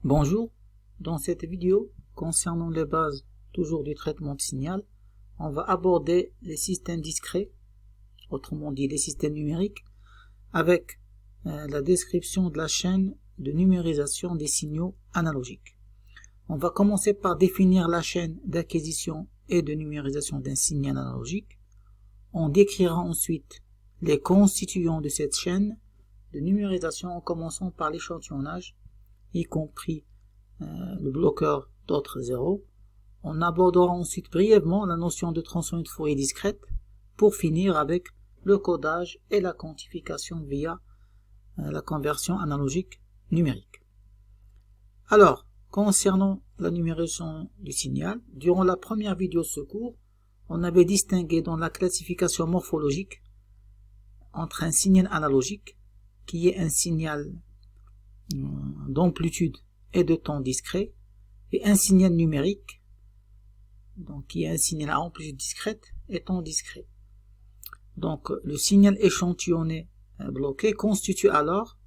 Bonjour, dans cette vidéo concernant les bases toujours du traitement de signal, on va aborder les systèmes discrets, autrement dit les systèmes numériques, avec la description de la chaîne de numérisation des signaux analogiques. On va commencer par définir la chaîne d'acquisition et de numérisation d'un signal analogique. On décrira ensuite les constituants de cette chaîne de numérisation en commençant par l'échantillonnage, y compris le bloqueur d'autres zéros. On abordera ensuite brièvement la notion de transformée de Fourier discrète pour finir avec le codage et la quantification via la conversion analogique numérique. Alors, concernant la numérisation du signal, durant la première vidéo de ce cours, on avait distingué dans la classification morphologique entre un signal analogique qui est un signal d'amplitude et de temps discret et un signal numérique donc qui est un signal à amplitude discrète et temps discret. Donc le signal échantillonné bloqué constitue alors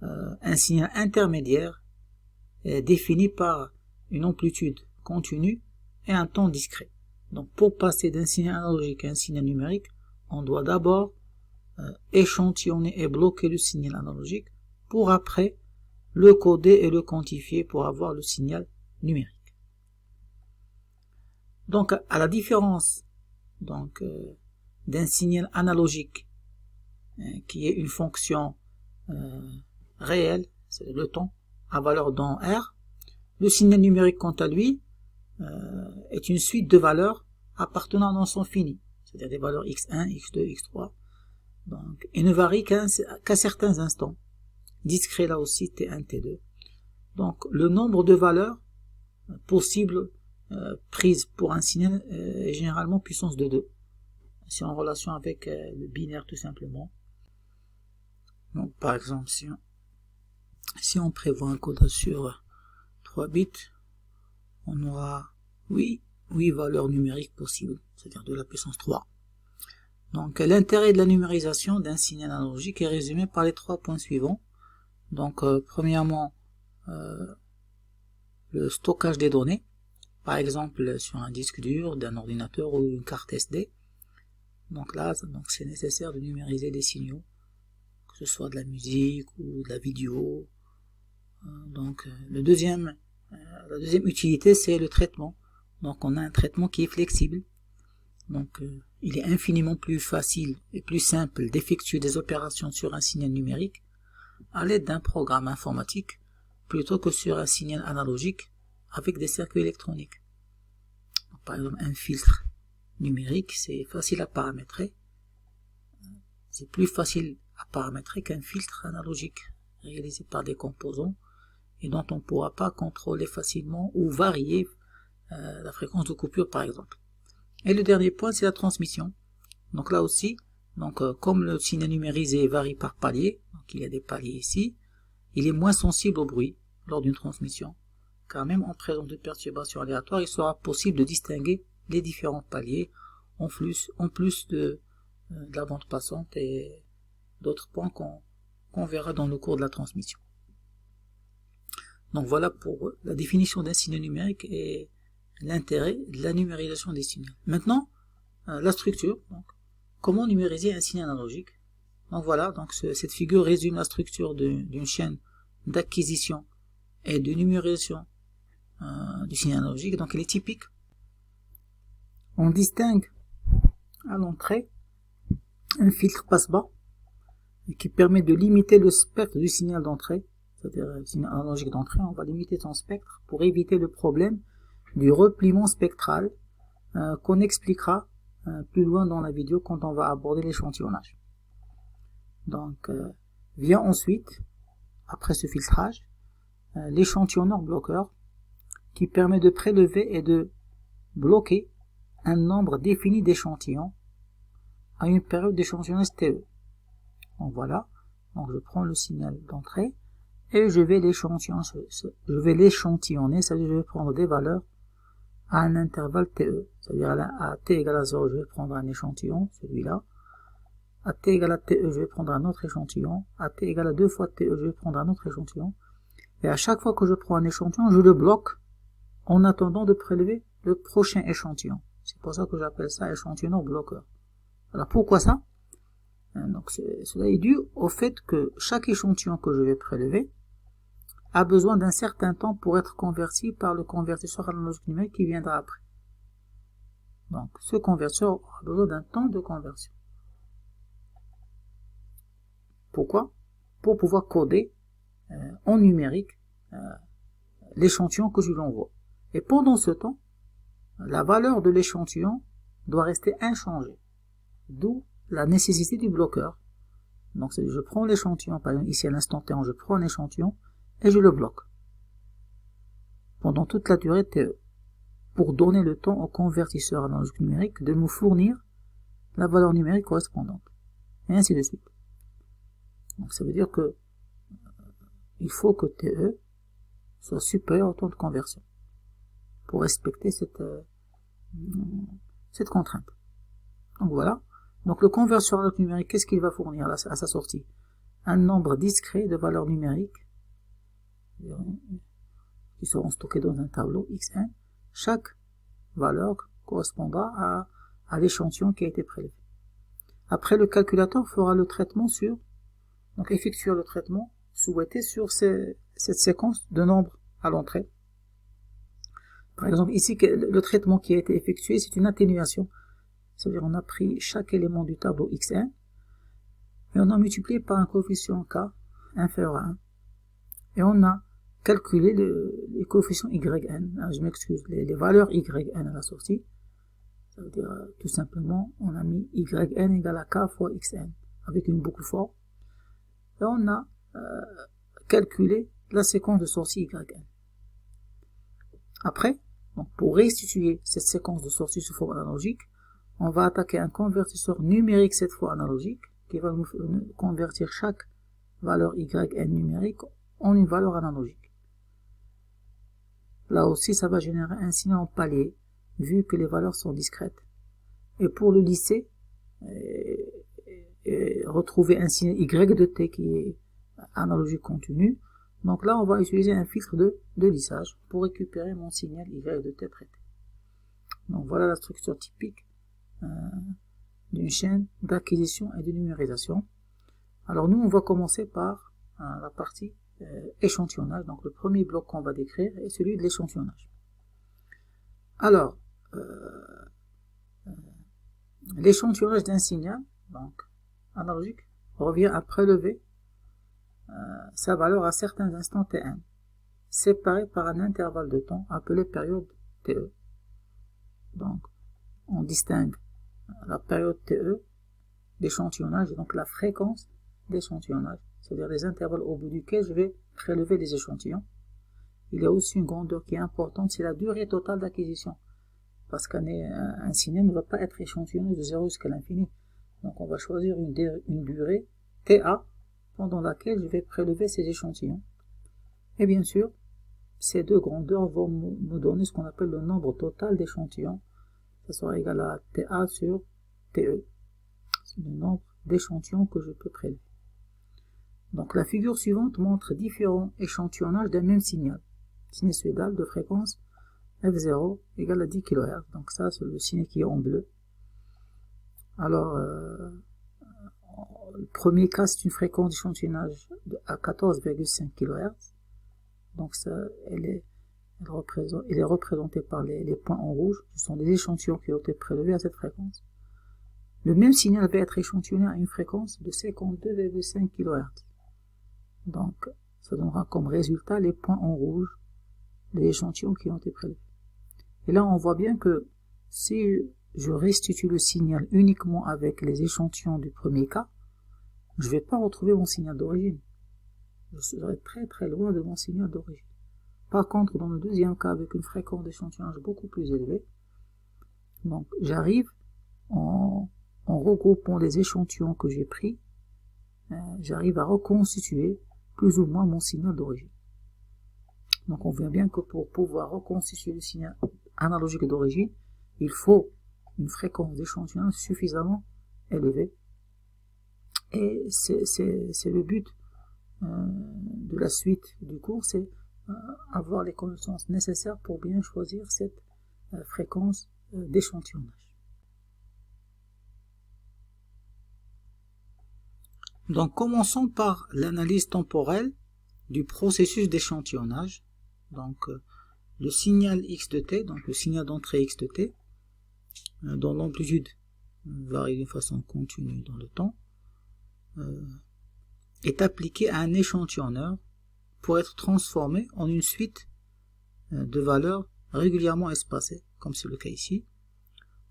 un signal intermédiaire défini par une amplitude continue et un temps discret. Donc pour passer d'un signal analogique à un signal numérique, on doit d'abord échantillonner et bloquer le signal analogique pour après le coder et le quantifier pour avoir le signal numérique. Donc à la différence d'un signal analogique qui est une fonction réelle, c'est le temps, à valeur dans R, le signal numérique quant à lui est une suite de valeurs appartenant à un ensemble fini, c'est-à-dire des valeurs x1, x2, x3, donc, et ne varie qu'à certains instants, discret là aussi t1, t2. Donc le nombre de valeurs possibles prises pour un signal est généralement puissance de 2. C'est en relation avec le binaire tout simplement. Donc par exemple, si on prévoit un codage sur 3 bits, on aura 8 valeurs numériques possibles, c'est-à-dire de la puissance 3. Donc l'intérêt de la numérisation d'un signal analogique est résumé par les 3 points suivants. Donc premièrement, le stockage des données, par exemple sur un disque dur d'un ordinateur ou une carte SD. Donc là, c'est nécessaire de numériser des signaux, que ce soit de la musique ou de la vidéo. Donc la deuxième utilité, c'est le traitement. Donc on a un traitement qui est flexible. Donc il est infiniment plus facile et plus simple d'effectuer des opérations sur un signal numérique à l'aide d'un programme informatique plutôt que sur un signal analogique avec des circuits électroniques. Donc, par exemple, un filtre numérique, c'est facile à paramétrer. C'est plus facile à paramétrer qu'un filtre analogique réalisé par des composants et dont on ne pourra pas contrôler facilement ou varier la fréquence de coupure par exemple. Et le dernier point, c'est la transmission. Donc là aussi, comme le signal numérisé varie par palier, donc il y a des paliers ici, il est moins sensible au bruit lors d'une transmission, car même en présence de perturbations aléatoires, il sera possible de distinguer les différents paliers en plus de la bande passante et d'autres points qu'on verra dans le cours de la transmission. Donc voilà pour la définition d'un signal numérique et l'intérêt de la numérisation des signaux. Maintenant, la structure. Donc, comment numériser un signal analogique? Donc voilà, cette figure résume la structure d'une chaîne d'acquisition et de numérisation du signal analogique. Donc elle est typique. On distingue à l'entrée un filtre passe-bas qui permet de limiter le spectre du signal d'entrée, c'est-à-dire le signal analogique d'entrée. On va limiter son spectre pour éviter le problème du repliement spectral qu'on expliquera plus loin dans la vidéo quand on va aborder l'échantillonnage. Donc vient ensuite, après ce filtrage, l'échantillonneur bloqueur qui permet de prélever et de bloquer un nombre défini d'échantillons à une période d'échantillonnage TE. Donc voilà, donc je prends le signal d'entrée et je vais l'échantillonner, c'est-à-dire je vais prendre des valeurs à un intervalle TE, c'est-à-dire à t égale à 0, je vais prendre un échantillon, celui-là. À t égale à TE, je vais prendre un autre échantillon. À t égale à 2 fois TE, je vais prendre un autre échantillon. Et à chaque fois que je prends un échantillon, je le bloque en attendant de prélever le prochain échantillon. C'est pour ça que j'appelle ça échantillonneur bloqueur. Alors pourquoi ça? Donc cela est dû au fait que chaque échantillon que je vais prélever a besoin d'un certain temps pour être converti par le convertisseur analogique numérique qui viendra après. Donc ce convertisseur aura besoin d'un temps de conversion. Pourquoi? Pour pouvoir coder en numérique l'échantillon que je lui envoie. Et pendant ce temps, la valeur de l'échantillon doit rester inchangée. D'où la nécessité du bloqueur. Donc je prends l'échantillon, par exemple ici à l'instant T, je prends un échantillon et je le bloque pendant toute la durée TE pour donner le temps au convertisseur analogique numérique de me fournir la valeur numérique correspondante. Et ainsi de suite. Donc ça veut dire que il faut que TE soit supérieur au temps de conversion pour respecter cette contrainte. Donc voilà. Donc le convertisseur analogique numérique, qu'est-ce qu'il va fournir à sa sortie? Un nombre discret de valeurs numériques qui seront stockées dans un tableau Xn. Chaque valeur correspondra à l'échantillon qui a été prélevé. Après, le calculateur fera le traitement donc effectuera le traitement souhaité sur cette séquence de nombres à l'entrée. Par exemple, ici, le traitement qui a été effectué, c'est une atténuation. C'est-à-dire, on a pris chaque élément du tableau Xn et on a multiplié par un coefficient K inférieur à 1. Et on a calculé les coefficients Yn. Je m'excuse, les valeurs Yn à la sortie. Ça veut dire, tout simplement, on a mis Yn égale à K fois Xn avec une boucle for. Et on a calculé la séquence de sortie Yn. Après, donc pour restituer cette séquence de sortie sous forme analogique, on va attaquer un convertisseur numérique cette fois analogique qui va nous convertir chaque valeur Yn numérique en une valeur analogique. Là aussi, ça va générer un signal en palier, vu que les valeurs sont discrètes. Et pour le lisser, retrouver un signal Y de T qui est analogique continu. Donc là, on va utiliser un filtre de lissage pour récupérer mon signal Y de T traité. Donc voilà la structure typique d'une chaîne d'acquisition et de numérisation. Alors nous, on va commencer par la partie échantillonnage. Donc le premier bloc qu'on va décrire est celui de l'échantillonnage. Alors, l'échantillonnage d'un signal, donc analogique, revient à prélever sa valeur à certains instants Tn, séparés par un intervalle de temps appelé période Te. Donc, on distingue la période Te d'échantillonnage et donc la fréquence d'échantillonnage, c'est-à-dire les intervalles au bout duquel je vais prélever les échantillons. Il y a aussi une grandeur qui est importante, c'est la durée totale d'acquisition, parce qu'un signal ne va pas être échantillonné de 0 jusqu'à l'infini. Donc on va choisir une durée TA pendant laquelle je vais prélever ces échantillons. Et bien sûr, ces deux grandeurs vont me donner ce qu'on appelle le nombre total d'échantillons. Ça sera égal à TA sur TE. C'est le nombre d'échantillons que je peux prélever. Donc la figure suivante montre différents échantillonnages d'un même signal sinusoïdal de fréquence F0 égale à 10 kHz. Donc ça, c'est le signe qui est en bleu. Alors, le premier cas, c'est une fréquence d'échantillonnage à 14,5 kHz. Donc ça, elle est représentée par les points en rouge. Ce sont des échantillons qui ont été prélevés à cette fréquence. Le même signal va être échantillonné à une fréquence de 52,5 kHz. Donc, ça donnera comme résultat les points en rouge des échantillons qui ont été prélevés. Et là, on voit bien que si je restitue le signal uniquement avec les échantillons du premier cas, je ne vais pas retrouver mon signal d'origine. Je serai très très loin de mon signal d'origine. Par contre, dans le deuxième cas, avec une fréquence d'échantillonnage beaucoup plus élevée, donc j'arrive en regroupant les échantillons que j'ai pris, j'arrive à reconstituer plus ou moins mon signal d'origine. Donc on voit bien que pour pouvoir reconstituer le signal analogique d'origine, il faut une fréquence d'échantillonnage suffisamment élevée. Et c'est le but de la suite du cours, c'est avoir les connaissances nécessaires pour bien choisir cette fréquence d'échantillonnage. Donc commençons par l'analyse temporelle du processus d'échantillonnage. Donc le signal x de t, donc le signal d'entrée x de t, dont l'amplitude varie d'une façon continue dans le temps, est appliqué à un échantillonneur pour être transformé en une suite de valeurs régulièrement espacées, comme c'est le cas ici.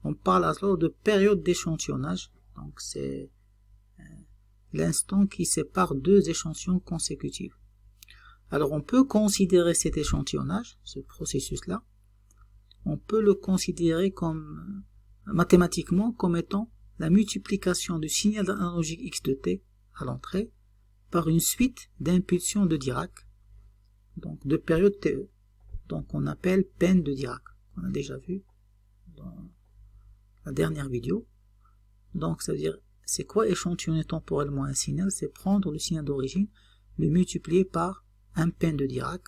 On parle alors de période d'échantillonnage, donc c'est l'instant qui sépare deux échantillons consécutifs. Alors on peut considérer cet échantillonnage, ce processus-là, on peut le considérer comme mathématiquement comme étant la multiplication du signal analogique x de t à l'entrée par une suite d'impulsions de Dirac, donc de période TE, donc on appelle peine de Dirac, on a déjà vu dans la dernière vidéo. Donc ça veut dire, c'est quoi échantillonner temporellement un signal? C'est prendre le signal d'origine, le multiplier par un peine de Dirac,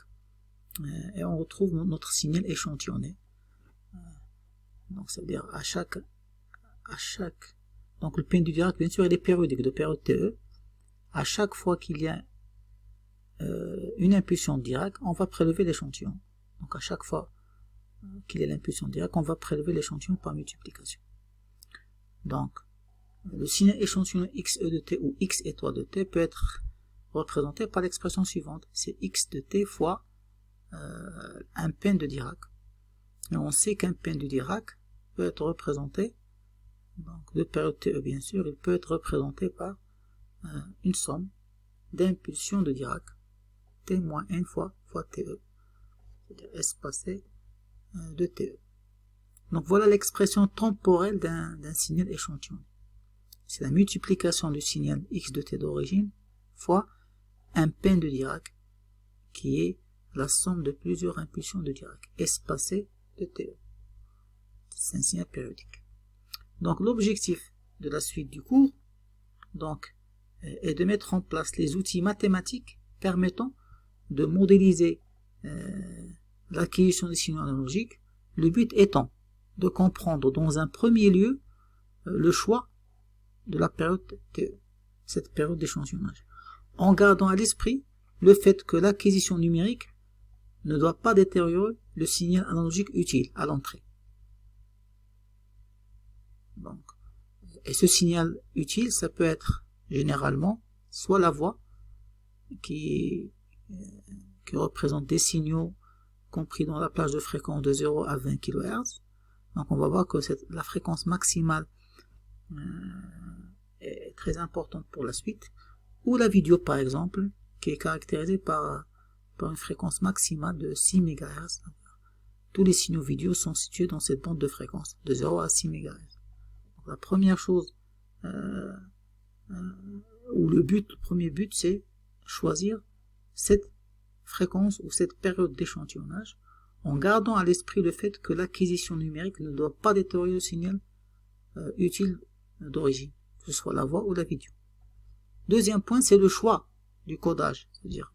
et on retrouve notre signal échantillonné. Donc ça veut dire à chaque donc le peine de Dirac bien sûr il est périodique de période TE. À chaque fois qu'il y a une impulsion de Dirac, on va prélever l'échantillon. Donc à chaque fois qu'il y a l'impulsion de Dirac, on va prélever l'échantillon par multiplication. Donc le signal échantillon xe de t ou x étoile de t peut être représenté par l'expression suivante, c'est x de t fois un peine de Dirac. Et on sait qu'un peine de Dirac peut être représenté, donc de période TE bien sûr, il peut être représenté par une somme d'impulsions de Dirac, t moins n fois TE, c'est-à-dire espacé de TE. Donc voilà l'expression temporelle d'un signal échantillon. C'est la multiplication du signal x de t d'origine fois un peine de Dirac, qui est la somme de plusieurs impulsions de Dirac, espacées de TE. C'est un signal périodique. Donc l'objectif de la suite du cours donc, est de mettre en place les outils mathématiques permettant de modéliser l'acquisition des signaux analogiques, le but étant de comprendre dans un premier lieu le choix de la période TE, cette période d'échantillonnage, en gardant à l'esprit le fait que l'acquisition numérique ne doit pas détériorer le signal analogique utile à l'entrée. Donc, et ce signal utile, ça peut être généralement soit la voix qui représente des signaux compris dans la plage de fréquence de 0 à 20 kHz. Donc on va voir que la fréquence maximale est très importante pour la suite. Ou la vidéo par exemple, qui est caractérisée par une fréquence maximale de 6 MHz. Tous les signaux vidéo sont situés dans cette bande de fréquence, de 0 à 6 MHz. Donc la première chose, ou le premier but, c'est choisir cette fréquence ou cette période d'échantillonnage en gardant à l'esprit le fait que l'acquisition numérique ne doit pas détériorer le signal utile d'origine, que ce soit la voix ou la vidéo. Deuxième point, c'est le choix du codage, c'est-à-dire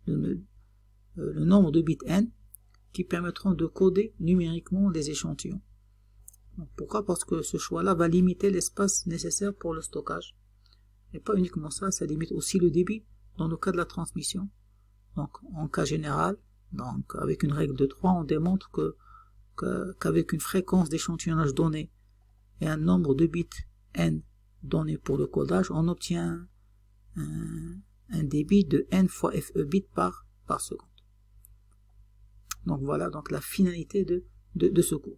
le nombre de bits n qui permettront de coder numériquement les échantillons. Donc, pourquoi? Parce que ce choix-là va limiter l'espace nécessaire pour le stockage. Et pas uniquement ça, ça limite aussi le débit dans le cas de la transmission. Donc en cas général, donc avec une règle de 3, on démontre qu'avec une fréquence d'échantillonnage donnée et un nombre de bits n donné pour le codage, on obtient un débit de n fois FE bits par seconde. Donc voilà donc la finalité de ce cours.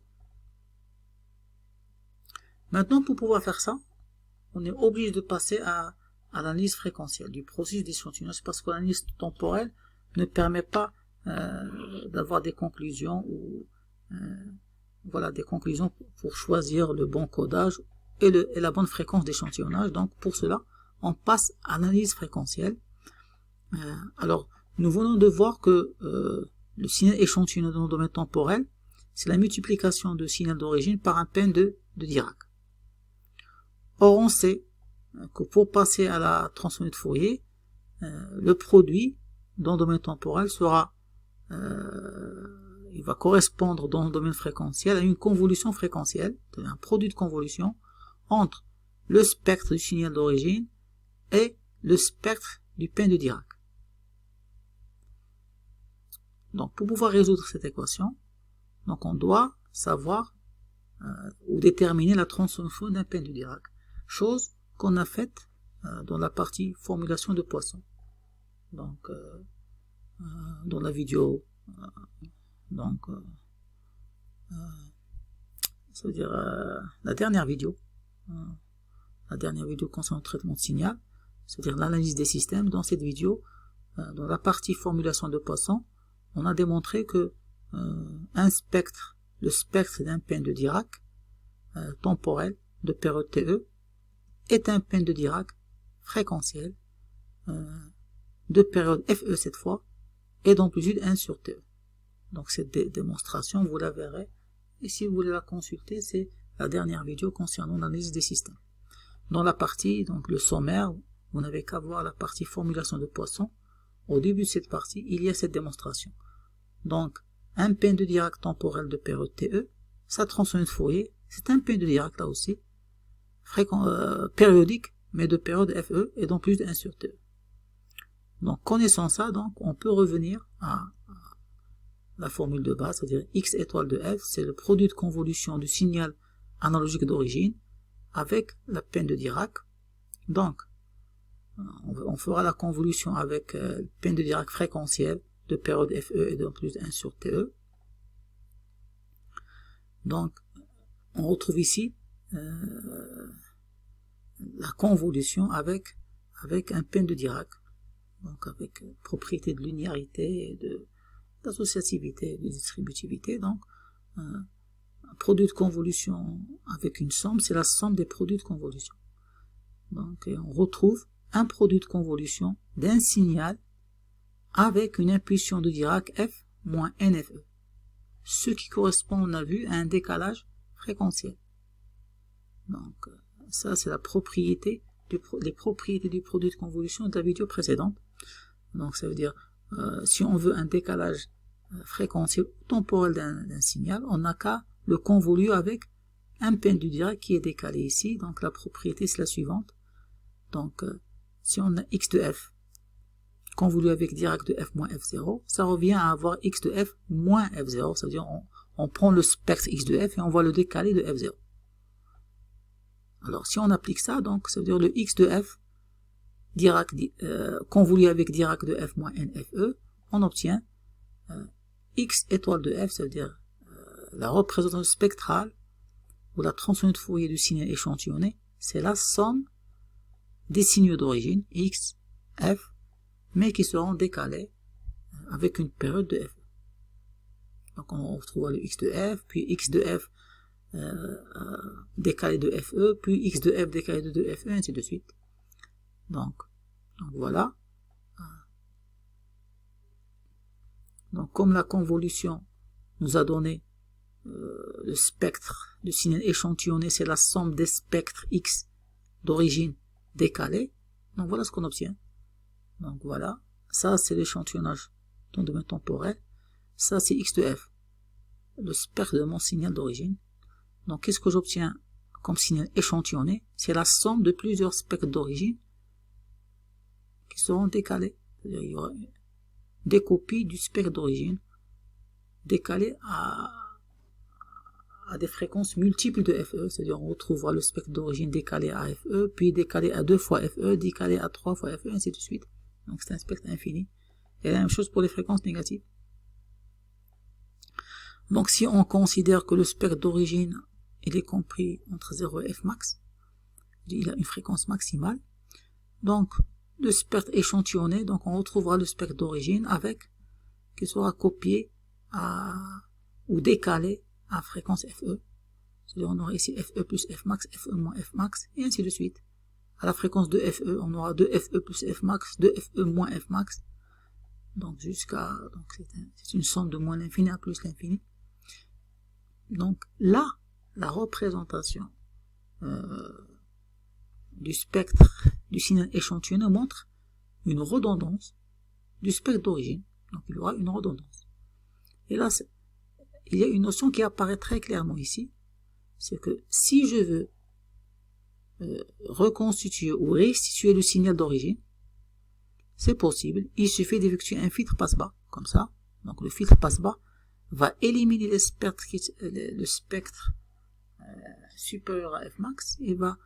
Maintenant, pour pouvoir faire ça, on est obligé de passer à l'analyse fréquentielle du processus d'échantillonnage, parce que l'analyse temporelle ne permet pas d'avoir des conclusions ou voilà, des conclusions pour choisir le bon codage et la bonne fréquence d'échantillonnage. Donc pour cela, on passe à l'analyse fréquentielle. Alors, nous venons de voir que le signal échantillonné dans le domaine temporel, c'est la multiplication de signal d'origine par un peine de Dirac. Or, on sait que pour passer à la transformée de Fourier, le produit dans le domaine temporel sera, il va correspondre dans le domaine fréquentiel à une convolution fréquentielle, un produit de convolution entre le spectre du signal d'origine et le spectre du peint de Dirac. Donc pour pouvoir résoudre cette équation, donc on doit savoir ou déterminer la transformation d'un peint de Dirac, chose qu'on a faite dans la partie formulation de Poisson. Donc dans la vidéo, ça veut dire la dernière vidéo concernant le traitement de signal, c'est-à-dire l'analyse des systèmes. Dans cette vidéo, dans la partie formulation de Poisson, on a démontré que un spectre, le spectre d'un peint de Dirac temporel de période TE est un peint de Dirac fréquentiel de période FE cette fois et d'amplitude 1 sur TE. Donc cette démonstration, vous la verrez, et si vous voulez la consulter, c'est la dernière vidéo concernant l'analyse des systèmes. Dans la partie, donc le sommaire, vous n'avez qu'à voir la partie formulation de Poisson. Au début de cette partie, il y a cette démonstration. Donc, un peint de Dirac temporel de période TE, sa transformation de Fourier, c'est un peint de Dirac là aussi, périodique, mais de période FE et donc plus de 1 sur TE. Donc, connaissant ça, donc, on peut revenir à la formule de base, c'est-à-dire x étoile de f, c'est le produit de convolution du signal analogique d'origine avec la peint de Dirac. Donc, on fera la convolution avec peint de Dirac fréquentiel de période FE et de plus 1 sur TE. Donc, on retrouve ici la convolution avec un peint de Dirac, donc avec propriété de linéarité, d'associativité, de distributivité. Donc, un produit de convolution avec une somme, c'est la somme des produits de convolution. Donc, et on retrouve un produit de convolution d'un signal avec une impulsion de Dirac f moins NFE, ce qui correspond, on a vu, à un décalage fréquentiel. Donc, ça c'est la propriété, les propriétés du produit de convolution de la vidéo précédente. Donc, ça veut dire, si on veut un décalage fréquentiel temporel d'un signal, on n'a qu'à le convoluer avec un peint de Dirac qui est décalé ici. Donc, la propriété c'est la suivante. Donc, si on a x de f convolué avec Dirac de f moins f0, ça revient à avoir x de f moins f0, ça veut dire on prend le spectre x de f et on va le décaler de f0. Alors si on applique ça, donc ça veut dire le x de f Dirac convolué avec Dirac de f moins nfe, on obtient x étoile de f, ça veut dire la représentation spectrale ou la transformation de Fourier du signal échantillonné, c'est la somme des signaux d'origine x, f, mais qui seront décalés avec une période de f. Donc on retrouve le x de f, puis x de f décalé de fe, puis x de f décalé de fe, ainsi de suite. Donc voilà. Donc comme la convolution nous a donné le spectre du signal échantillonné, c'est la somme des spectres x d'origine décalée. Donc voilà ce qu'on obtient. Donc voilà, ça c'est l'échantillonnage dans le domaine temporel. Ça c'est x de f, le spectre de mon signal d'origine. Donc qu'est-ce que j'obtiens comme signal échantillonné? C'est la somme de plusieurs spectres d'origine qui seront décalés. C'est-à-dire il y aura des copies du spectre d'origine décalées à des fréquences multiples de FE, c'est-à-dire on retrouvera le spectre d'origine décalé à FE, puis décalé à 2 fois FE, décalé à 3 fois FE, ainsi de suite. Donc c'est un spectre infini. Et la même chose pour les fréquences négatives. Donc si on considère que le spectre d'origine il est compris entre 0 et f max, il a une fréquence maximale, donc le spectre échantillonné, donc on retrouvera le spectre d'origine avec, qui sera copié ou décalé à fréquence FE. C'est-à-dire on aura ici FE plus F max, FE moins F max, et ainsi de suite. À la fréquence de FE, on aura 2FE plus F max, 2FE moins F max. Donc jusqu'à, donc c'est une somme de moins l'infini à plus l'infini. Donc là, la représentation du spectre du signal échantillonné montre une redondance du spectre d'origine. Donc il y aura une redondance. Et là, il y a une notion qui apparaît très clairement ici, c'est que si je veux reconstituer ou restituer le signal d'origine, c'est possible. Il suffit d'effectuer un filtre passe-bas, comme ça. Donc le filtre passe-bas va éliminer le spectre supérieur à Fmax et va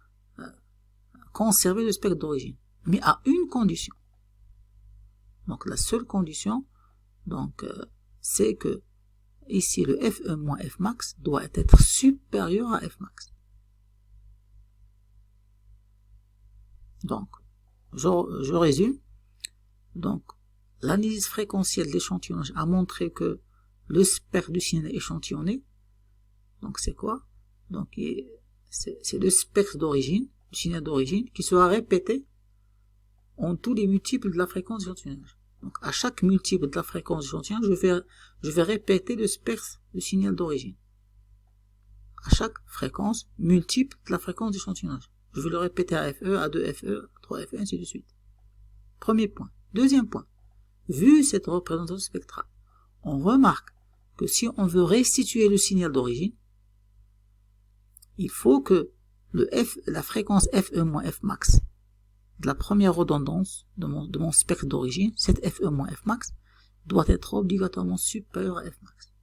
conserver le spectre d'origine, mais à une condition. Donc la seule condition, c'est que ici le Fe moins Fmax doit être supérieur à Fmax. Donc je résume. Donc l'analyse fréquentielle d'échantillonnage a montré que le spectre du signal échantillonné, donc c'est quoi? Donc c'est le spectre d'origine, le signal d'origine, qui sera répété en tous les multiples de la fréquence d'échantillonnage. Donc à chaque multiple de la fréquence d'échantillonnage, je vais répéter le spectre du signal d'origine. À chaque fréquence multiple de la fréquence d'échantillonnage. Je vais le répéter à FE, à 2FE, à 3FE, ainsi de suite. Premier point. Deuxième point. Vu cette représentation spectrale, on remarque que si on veut restituer le signal d'origine, il faut que la fréquence Fe moins Fmax de la première redondance de mon spectre d'origine, cette Fe moins Fmax, doit être obligatoirement supérieure à Fmax.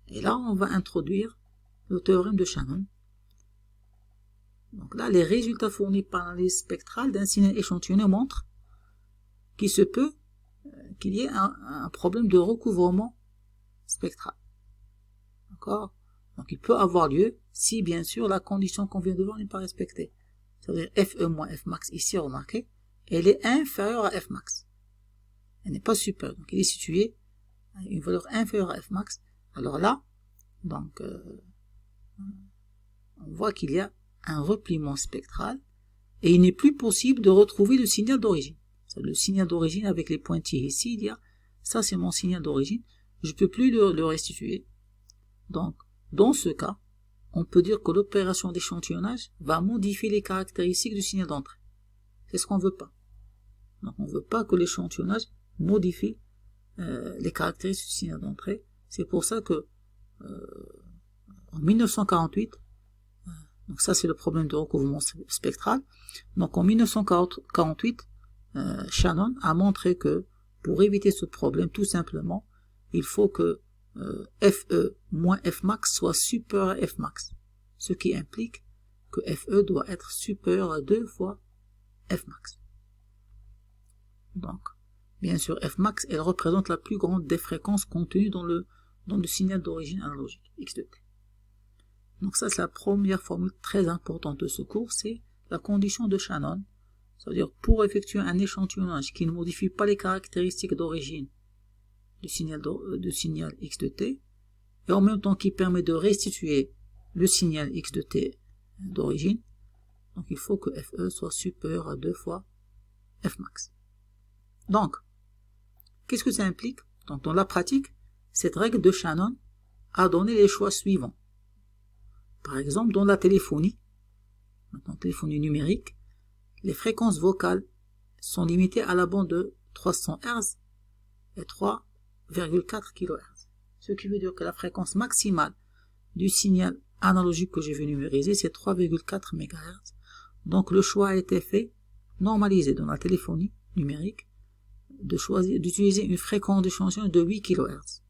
Et là, on va introduire le théorème de Shannon. Donc là, les résultats fournis par l'analyse spectrale d'un signal échantillonné montrent qu'il se peut qu'il y ait un problème de recouvrement spectral. D'accord? Donc il peut avoir lieu si bien sûr la condition qu'on vient de voir n'est pas respectée. C'est-à-dire Fe moins Fmax ici, remarquez, elle est inférieure à Fmax. Elle n'est pas supérieure. Donc il est situé à une valeur inférieure à Fmax. Alors là, donc on voit qu'il y a un repliement spectral et il n'est plus possible de retrouver le signal d'origine. Le signal d'origine avec les pointillés ici, il y a, ça c'est mon signal d'origine, je ne peux plus le restituer. Donc, dans ce cas, on peut dire que l'opération d'échantillonnage va modifier les caractéristiques du signal d'entrée. C'est ce qu'on ne veut pas. Donc, on ne veut pas que l'échantillonnage modifie les caractéristiques du signal d'entrée. C'est pour ça que en 1948, donc ça c'est le problème de recouvrement spectral, donc en 1948, Shannon a montré que pour éviter ce problème, tout simplement, il faut que Fe moins Fmax soit supérieur à Fmax, ce qui implique que Fe doit être supérieur à 2 fois Fmax. Donc, bien sûr, Fmax, elle représente la plus grande des fréquences contenues dans le signal d'origine analogique, x de t. Donc ça, c'est la première formule très importante de ce cours, c'est la condition de Shannon. C'est-à-dire, pour effectuer un échantillonnage qui ne modifie pas les caractéristiques d'origine du signal x de t, et en même temps qui permet de restituer le signal x de t d'origine, donc il faut que Fe soit supérieur à 2 fois Fmax. Donc, qu'est-ce que ça implique? Donc, dans la pratique, cette règle de Shannon a donné les choix suivants. Par exemple, dans la téléphonie, maintenant téléphonie numérique, les fréquences vocales sont limitées à la bande de 300 Hz et 3,4 kHz. Ce qui veut dire que la fréquence maximale du signal analogique que je vais numériser, c'est 3,4 MHz. Donc le choix a été fait, normalisé dans la téléphonie numérique, d'utiliser une fréquence d'échantillonnage de 8 kHz.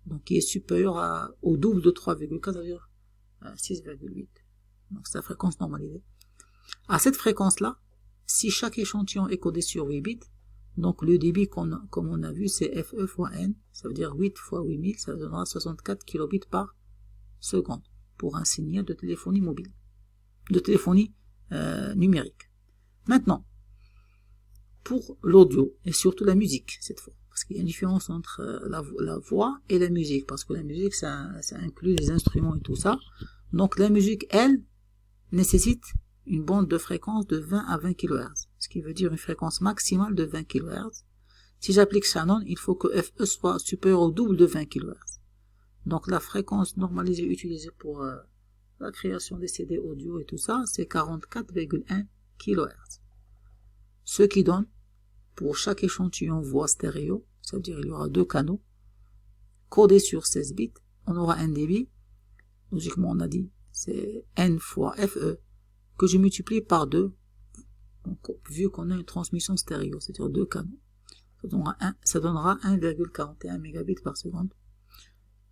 Donc qui est supérieure au double de 3,4, c'est-à-dire 6,8. Donc c'est la fréquence normalisée. À cette fréquence-là, si chaque échantillon est codé sur 8 bits, donc le débit comme on a vu, c'est Fe fois n, ça veut dire 8 fois 8000, ça donnera 64 kilobits par seconde pour un signal de téléphonie mobile, de téléphonie numérique. Maintenant, pour l'audio et surtout la musique cette fois, parce qu'il y a une différence entre la voix et la musique, parce que la musique ça inclut les instruments et tout ça. Donc la musique, elle, nécessite une bande de fréquence de 20 à 20 kHz, ce qui veut dire une fréquence maximale de 20 kHz. Si j'applique Shannon, il faut que Fe soit supérieur au double de 20 kHz. Donc la fréquence normalisée utilisée pour la création des CD audio et tout ça, c'est 44,1 kHz. Ce qui donne pour chaque échantillon voix stéréo, ça veut dire il y aura deux canaux, codés sur 16 bits, on aura un débit, logiquement on a dit, c'est n fois FE, que je multiplie par 2, donc, vu qu'on a une transmission stéréo, c'est-à-dire deux canaux, ça donnera 1,41 mégabits par seconde.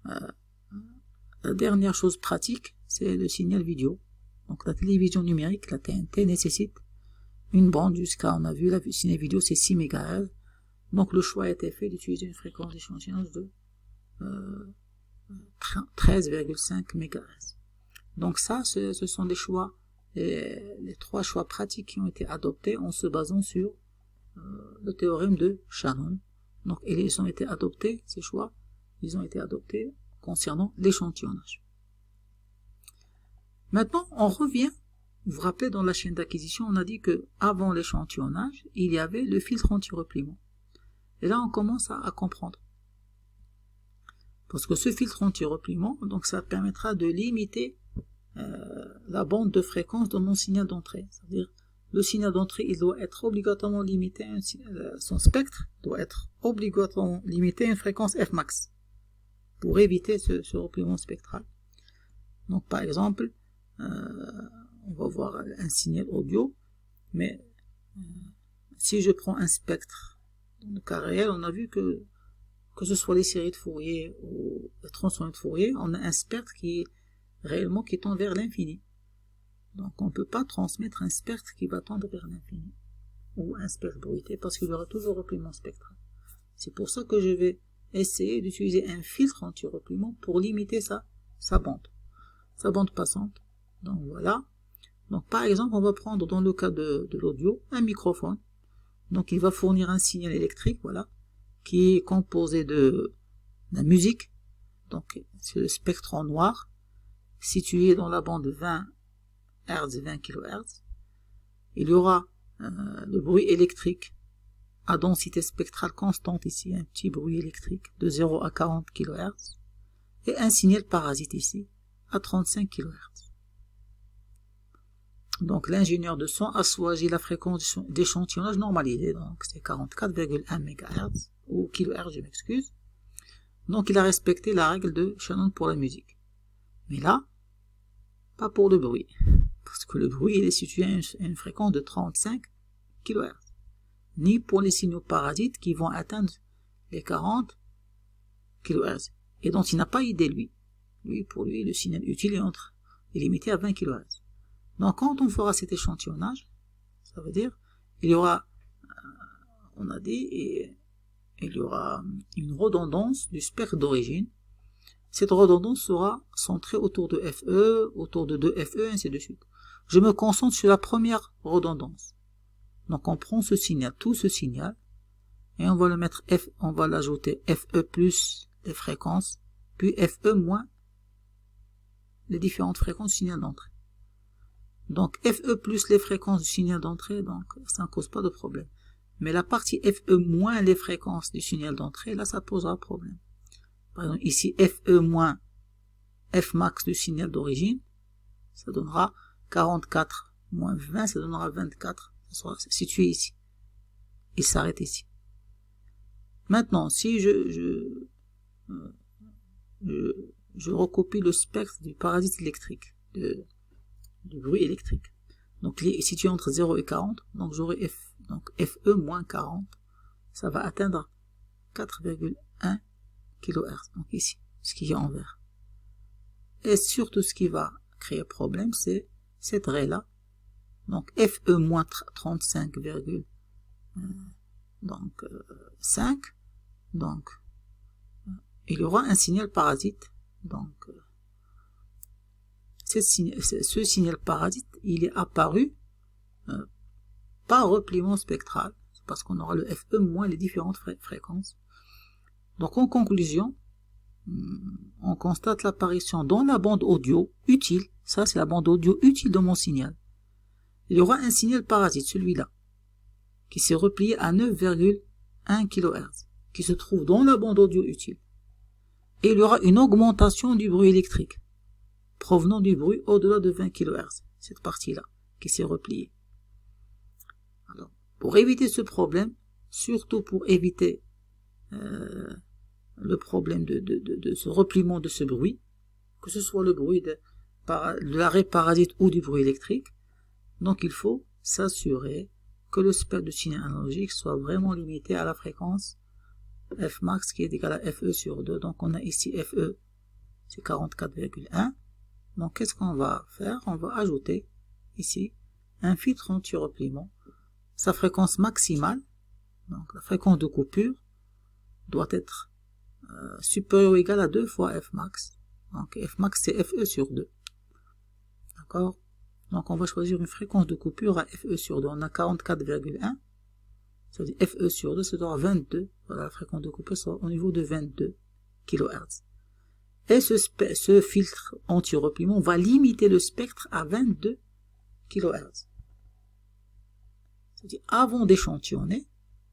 La dernière chose pratique, c'est le signal vidéo. Donc la télévision numérique, la TNT, nécessite une bande jusqu'à, on a vu, la signal vidéo c'est 6 MHz. Donc le choix a été fait d'utiliser une fréquence d'échantillonnage de 13,5 MHz. Donc ça, ce sont des choix, les trois choix pratiques qui ont été adoptés en se basant sur le théorème de Shannon. Donc ils ont été adoptés, ces choix, ils ont été adoptés concernant l'échantillonnage. Maintenant, on revient, vous vous rappelez, dans la chaîne d'acquisition, on a dit que avant l'échantillonnage, il y avait le filtre anti-repliement. Et là, on commence à comprendre. Parce que ce filtre anti-repliement, donc ça permettra de limiter la bande de fréquence de mon signal d'entrée. C'est-à-dire, le signal d'entrée, il doit être obligatoirement limité, son spectre doit être obligatoirement limité à une fréquence Fmax, pour éviter ce repliement spectral. Donc, par exemple, on va voir un signal audio, mais si je prends un spectre dans le cas réel, on a vu que ce soit les séries de Fourier ou les transformés de Fourier, on a un spectre qui est réellement qui tend vers l'infini. Donc on ne peut pas transmettre un spectre qui va tendre vers l'infini, ou un spectre bruité, parce qu'il y aura toujours repliement spectral. C'est pour ça que je vais essayer d'utiliser un filtre anti-repliement pour limiter sa bande passante. Donc voilà. Donc par exemple, on va prendre dans le cas de l'audio un microphone. Donc il va fournir un signal électrique, voilà, qui est composé de la musique. Donc c'est le spectre en noir, situé dans la bande 20 Hz, 20 kHz. Il y aura le bruit électrique à densité spectrale constante ici, un petit bruit électrique de 0 à 40 kHz, et un signal parasite ici à 35 kHz. Donc l'ingénieur de son a choisi la fréquence d'échantillonnage normalisée, donc c'est 44,1 MHz, ou kHz, je m'excuse. Donc il a respecté la règle de Shannon pour la musique. Mais là, pas pour le bruit, parce que le bruit il est situé à une fréquence de 35 kHz. Ni pour les signaux parasites qui vont atteindre les 40 kHz, et dont il n'a pas idée lui. Pour lui, le signal utile est limité à 20 kHz. Donc quand on fera cet échantillonnage, ça veut dire il y aura, on a dit, il y aura une redondance du spectre d'origine. Cette redondance sera centrée autour de FE, autour de 2FE, ainsi de suite. Je me concentre sur la première redondance. Donc on prend ce signal, tout ce signal, et on va le mettre on va l'ajouter FE plus les fréquences, puis FE moins les différentes fréquences du signal d'entrée. Donc FE plus les fréquences du signal d'entrée, donc ça ne cause pas de problème. Mais la partie FE moins les fréquences du signal d'entrée, là ça posera problème. Par exemple ici FE moins Fmax du signal d'origine, ça donnera 44 moins 20, ça donnera 24, ça sera situé ici. Il s'arrête ici. Maintenant, si je recopie le spectre du parasite électrique, du bruit électrique. Donc il est situé entre 0 et 40, donc j'aurai FE moins 40, ça va atteindre 4,1 kHz, donc ici, ce qui est en vert. Et surtout ce qui va créer problème, c'est cette raie là, donc FE moins 35, donc 5, donc il y aura un signal parasite, donc ce signal parasite, il est apparu par repliement spectral, parce qu'on aura le FE moins les différentes fréquences. Donc en conclusion, on constate l'apparition dans la bande audio utile, ça c'est la bande audio utile de mon signal. Il y aura un signal parasite, celui-là, qui s'est replié à 9,1 kHz, qui se trouve dans la bande audio utile. Et il y aura une augmentation du bruit électrique, provenant du bruit au-delà de 20 kHz, cette partie-là, qui s'est repliée. Alors, pour éviter ce problème, surtout pour éviter le problème de ce repliement de ce bruit, que ce soit le bruit de l'arrêt parasite ou du bruit électrique. Donc il faut s'assurer que le spectre de signal analogique soit vraiment limité à la fréquence Fmax qui est égal à FE sur 2. Donc on a ici FE, c'est 44,1. Donc qu'est-ce qu'on va faire? On va ajouter ici un filtre anti-repliement. Sa fréquence maximale, donc la fréquence de coupure, doit être supérieure ou égale à 2 fois Fmax. Donc Fmax c'est FE sur 2. D'accord? Donc on va choisir une fréquence de coupure à FE sur 2. On a 44,1. Ça veut dire FE sur 2, c'est donc 22. Voilà, la fréquence de coupure soit au niveau de 22 kHz. Et ce filtre anti-repliement va limiter le spectre à 22 kHz. C'est-à-dire, avant d'échantillonner,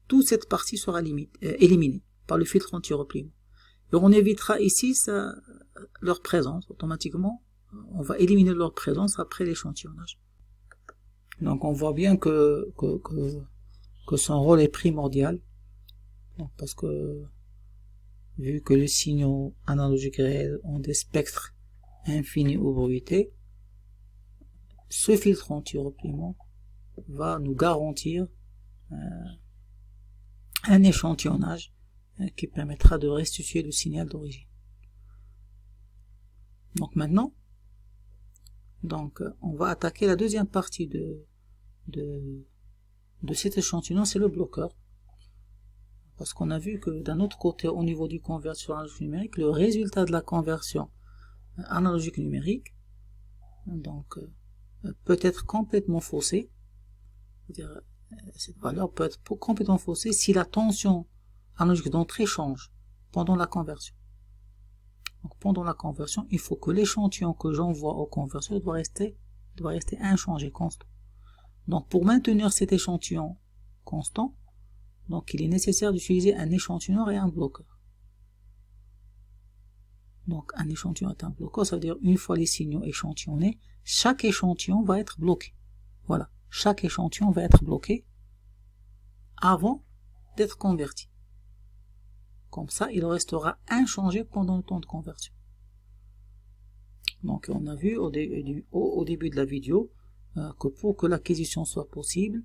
toute cette partie sera éliminée par le filtre anti-repliement. Et on évitera ici leur présence automatiquement. On va éliminer leur présence après l'échantillonnage. Donc on voit bien que son rôle est primordial. Donc, parce que vu que les signaux analogiques réels ont des spectres infinis ou bruités, ce filtre anti-repliement va nous garantir un échantillonnage qui permettra de restituer le signal d'origine. Donc maintenant, on va attaquer la deuxième partie de cet échantillonnage, c'est le bloqueur. Parce qu'on a vu que d'un autre côté, au niveau du conversion analogique numérique, le résultat de la conversion analogique numérique peut être complètement faussé. C'est-à-dire, cette valeur peut être complètement faussée si la tension analogique d'entrée change pendant la conversion. Donc pendant la conversion, il faut que l'échantillon que j'envoie au converteur doit rester inchangé, constant. Donc pour maintenir cet échantillon constant, donc il est nécessaire d'utiliser un échantillonneur et un bloqueur. Donc un échantillon et un bloqueur, ça veut dire une fois les signaux échantillonnés, chaque échantillon va être bloqué. Voilà, chaque échantillon va être bloqué avant d'être converti. Comme ça, il restera inchangé pendant le temps de conversion. Donc on a vu au début de la vidéo que pour que l'acquisition soit possible,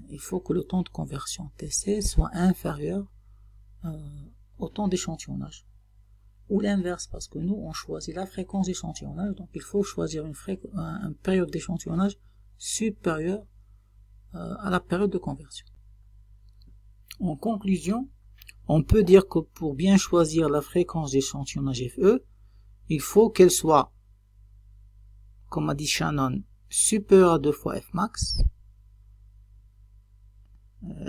il faut que le temps de conversion TC soit inférieur au temps d'échantillonnage. Ou l'inverse, parce que nous, on choisit la fréquence d'échantillonnage, donc il faut choisir une période d'échantillonnage supérieure à la période de conversion. En conclusion, on peut dire que pour bien choisir la fréquence d'échantillonnage FE, il faut qu'elle soit, comme a dit Shannon, supérieure à 2 fois Fmax.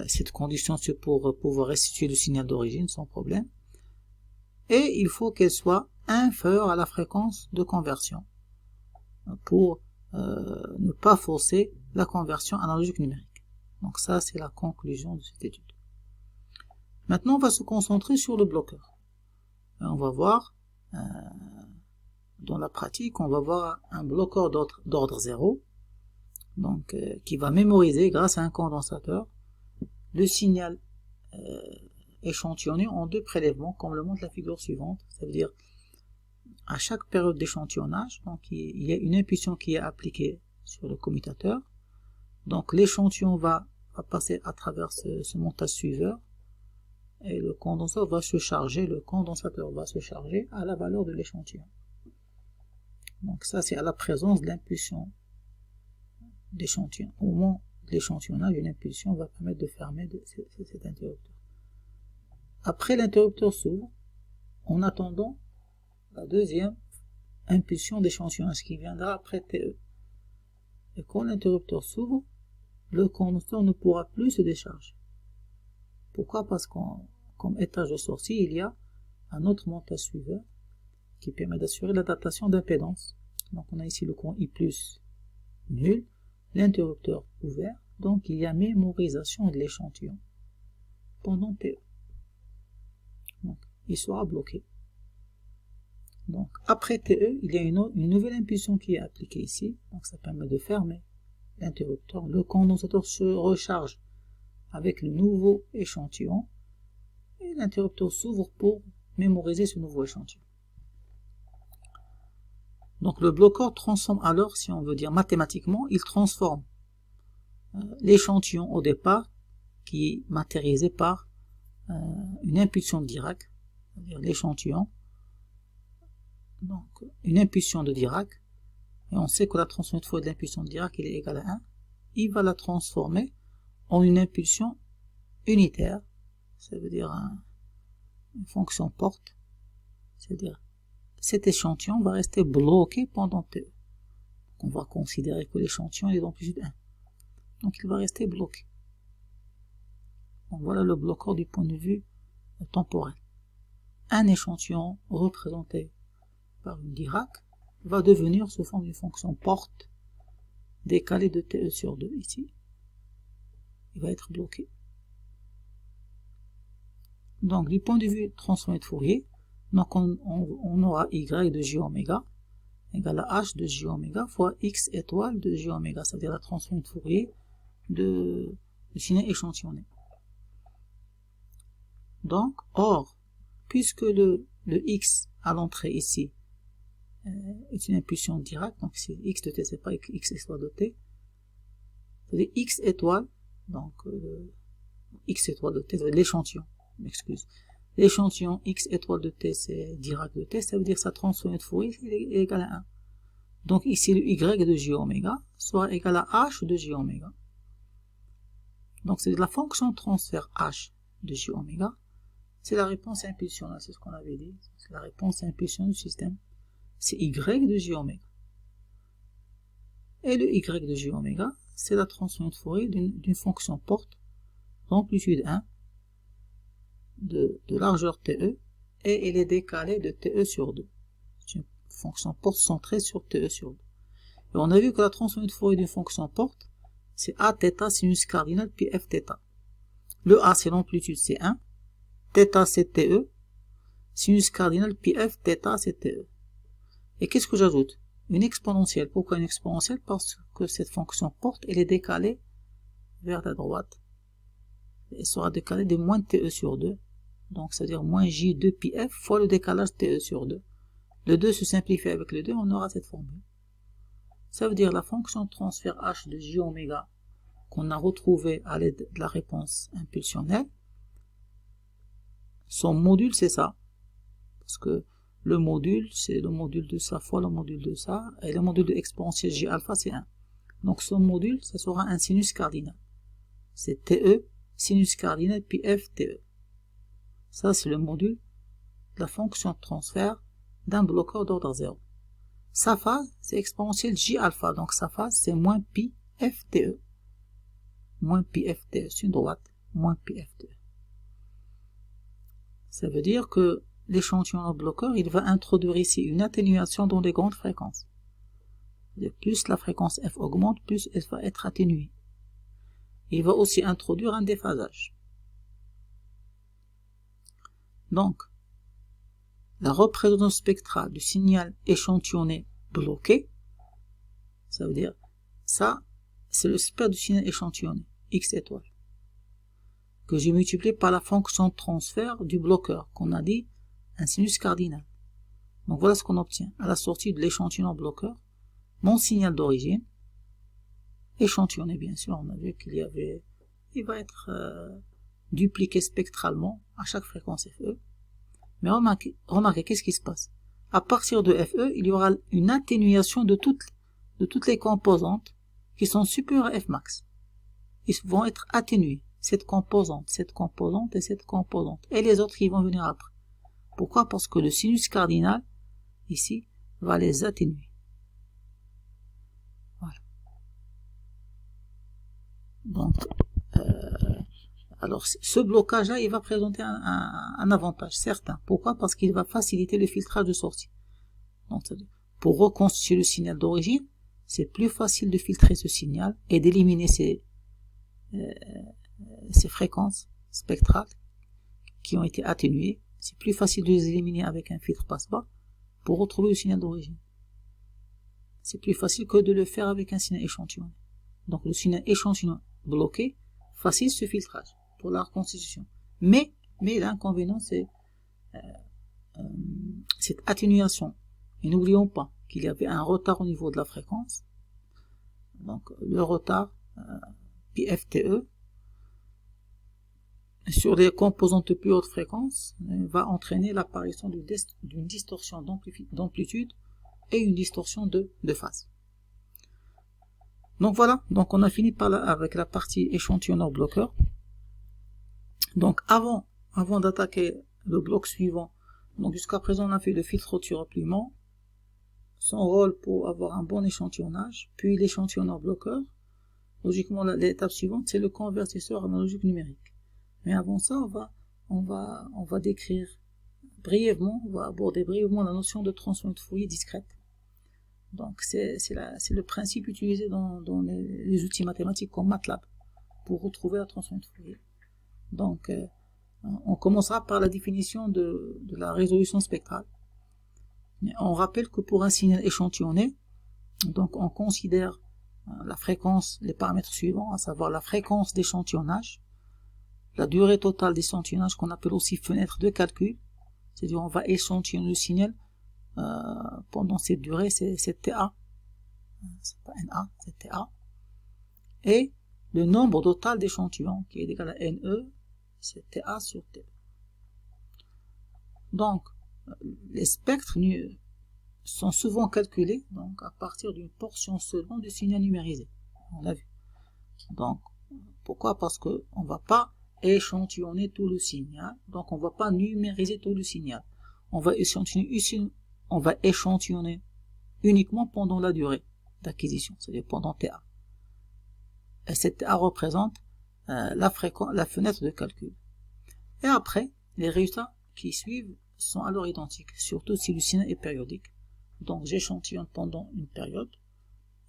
Cette condition, c'est pour pouvoir restituer le signal d'origine sans problème. Et il faut qu'elle soit inférieure à la fréquence de conversion pour ne pas fausser la conversion analogique numérique. Donc ça, c'est la conclusion de cette étude. Maintenant, on va se concentrer sur le bloqueur. Et on va voir, dans la pratique, on va voir un bloqueur d'ordre 0, donc qui va mémoriser, grâce à un condensateur, le signal échantillonné en 2 prélèvements, comme le montre la figure suivante. Ça veut dire, à chaque période d'échantillonnage, donc il y a une impulsion qui est appliquée sur le commutateur. Donc l'échantillon va passer à travers ce montage suiveur, et le condensateur va se charger, à la valeur de l'échantillon. Donc ça, c'est à la présence de l'impulsion d'échantillon. Au moment de l'échantillonnage, une impulsion va permettre de fermer cet interrupteur. Après, l'interrupteur s'ouvre en attendant la deuxième impulsion d'échantillonnage qui viendra après TE. Et quand l'interrupteur s'ouvre, le condensateur ne pourra plus se décharger. Pourquoi? Parce comme étage de sortie, il y a un autre montage suiveur qui permet d'assurer l'adaptation d'impédance. Donc on a ici le courant I+ nul, l'interrupteur ouvert, donc il y a mémorisation de l'échantillon pendant TE. Donc il sera bloqué. Donc après TE, il y a une nouvelle impulsion qui est appliquée ici, donc ça permet de fermer l'interrupteur. Le condensateur se recharge avec le nouveau échantillon et l'interrupteur s'ouvre pour mémoriser ce nouveau échantillon. Donc le bloqueur transforme alors, si on veut dire mathématiquement, il transforme l'échantillon au départ qui est matérialisé par une impulsion de Dirac, c'est-à-dire l'échantillon, donc une impulsion de Dirac, et on sait que la transformée de Fourier de l'impulsion de Dirac il est égale à 1, il va la transformer en une impulsion unitaire, ça veut dire une fonction porte, c'est-à-dire cet échantillon va rester bloqué pendant TE. Donc on va considérer que l'échantillon est d'amplitude 1. Donc il va rester bloqué. Donc voilà le bloqueur du point de vue temporel. Un échantillon représenté par une Dirac va devenir sous forme d'une fonction porte décalée de TE sur 2 ici. Il va être bloqué. Donc du point de vue transformé de Fourier, donc on aura y de j oméga égale à h de j oméga fois x étoile de j oméga, c'est-à-dire la transformée de Fourier du signe échantillonné. Donc, or, puisque le x à l'entrée ici est une impulsion Dirac, donc c'est x de t, c'est pas x étoile de t, c'est-à-dire x étoile, donc x étoile de t, l'échantillon, m'excuse. L'échantillon x étoile de t, c'est Dirac de t, ça veut dire que sa transformée de Fourier est égale à 1. Donc ici, le y de j oméga sera égal à h de j oméga. Donc c'est la fonction de transfert h de j oméga, c'est la réponse impulsionnelle, c'est ce qu'on avait dit, c'est la réponse impulsionnelle du système, c'est y de j oméga. Et le y de j oméga, c'est la transformée de Fourier d'une fonction porte d'amplitude 1 de largeur TE, et elle est décalée de TE sur 2. C'est une fonction porte centrée sur TE sur 2. Et on a vu que la transformée de Fourier d'une fonction porte, c'est A θ sinus cardinal puis F θ. Le A c'est l'amplitude, c'est 1, θ c'est TE, sinus cardinal puis F θ c'est TE. Et qu'est-ce que j'ajoute? Une exponentielle. Pourquoi une exponentielle? Parce que cette fonction porte, elle est décalée vers la droite. Elle sera décalée de moins TE sur 2. Donc, c'est-à-dire moins J2 pi F fois le décalage TE sur 2. Le 2 se simplifie avec le 2, on aura cette formule. Ça veut dire la fonction de transfert H de J oméga qu'on a retrouvée à l'aide de la réponse impulsionnelle. Son module, c'est ça. Parce que le module, c'est le module de ça fois le module de ça. Et le module de exponentielle J alpha, c'est 1. Donc son module, ça sera un sinus cardinal. C'est TE, sinus cardinal, puis F, TE. Ça, c'est le module de la fonction de transfert d'un bloqueur d'ordre 0. Sa phase, c'est exponentielle J alpha. Donc sa phase, c'est moins pi F, TE. Moins pi F, TE, c'est une droite. Moins pi F, TE. Ça veut dire que l'échantillon bloqueur, il va introduire ici une atténuation dans les grandes fréquences. Plus la fréquence f augmente, plus elle va être atténuée. Il va aussi introduire un déphasage. Donc, la représentation spectrale du signal échantillonné bloqué, ça veut dire, ça, c'est le spectre du signal échantillonné, x étoile, que j'ai multiplié par la fonction de transfert du bloqueur, qu'on a dit un sinus cardinal. Donc voilà ce qu'on obtient à la sortie de l'échantillon bloqueur. Mon signal d'origine, échantillonné bien sûr, on a vu il va être dupliqué spectralement à chaque fréquence FE. Mais remarquez qu'est-ce qui se passe. À partir de FE, il y aura une atténuation de toutes les composantes qui sont supérieures à F max. Ils vont être atténués. Cette composante et cette composante. Et les autres qui vont venir après. Pourquoi? Parce que le sinus cardinal, ici, va les atténuer. Voilà. Donc, alors ce blocage-là, il va présenter un avantage certain. Pourquoi? Parce qu'il va faciliter le filtrage de sortie. Donc, pour reconstituer le signal d'origine, c'est plus facile de filtrer ce signal et d'éliminer ces fréquences spectrales qui ont été atténuées. C'est plus facile de les éliminer avec un filtre passe-bas pour retrouver le signal d'origine. C'est plus facile que de le faire avec un signal échantillon. Donc le signal échantillon bloqué facile ce filtrage pour la reconstitution. Mais l'inconvénient, c'est cette atténuation. Et n'oublions pas qu'il y avait un retard au niveau de la fréquence. Donc le retard pi FTE sur les composantes de plus haute fréquence va entraîner l'apparition d'une distorsion d'amplitude et une distorsion de phase. Donc voilà, donc on a fini avec la partie échantillonneur bloqueur. Donc avant d'attaquer le bloc suivant, donc jusqu'à présent on a fait le filtre auto-repliement, son rôle pour avoir un bon échantillonnage, puis l'échantillonneur bloqueur. Logiquement l'étape suivante c'est le convertisseur analogique numérique. Mais avant ça on va décrire brièvement, on va aborder brièvement la notion de transformation de Fourier discrète. Donc c'est le principe utilisé dans les outils mathématiques comme MATLAB pour retrouver la transformation de Fourier. Donc on commencera par la définition de la résolution spectrale. On rappelle que pour un signal échantillonné, donc on considère la fréquence, les paramètres suivants, à savoir la fréquence d'échantillonnage, la durée totale d'échantillonnage qu'on appelle aussi fenêtre de calcul, c'est-à-dire on va échantillonner le signal pendant cette durée, c'est TA, c'est pas NA, c'est TA, et le nombre total d'échantillons qui est égal à NE, c'est TA sur T. Donc les spectres sont souvent calculés donc à partir d'une portion seulement du signal numérisé. On l'a vu. Donc pourquoi? Parce que on va pas échantillonner tout le signal, donc on va pas numériser tout le signal. On va échantillonner uniquement pendant la durée d'acquisition, c'est-à-dire pendant TA. Et cette TA représente la fenêtre de calcul. Et après, les résultats qui suivent sont alors identiques, surtout si le signal est périodique. Donc j'échantillonne pendant une période,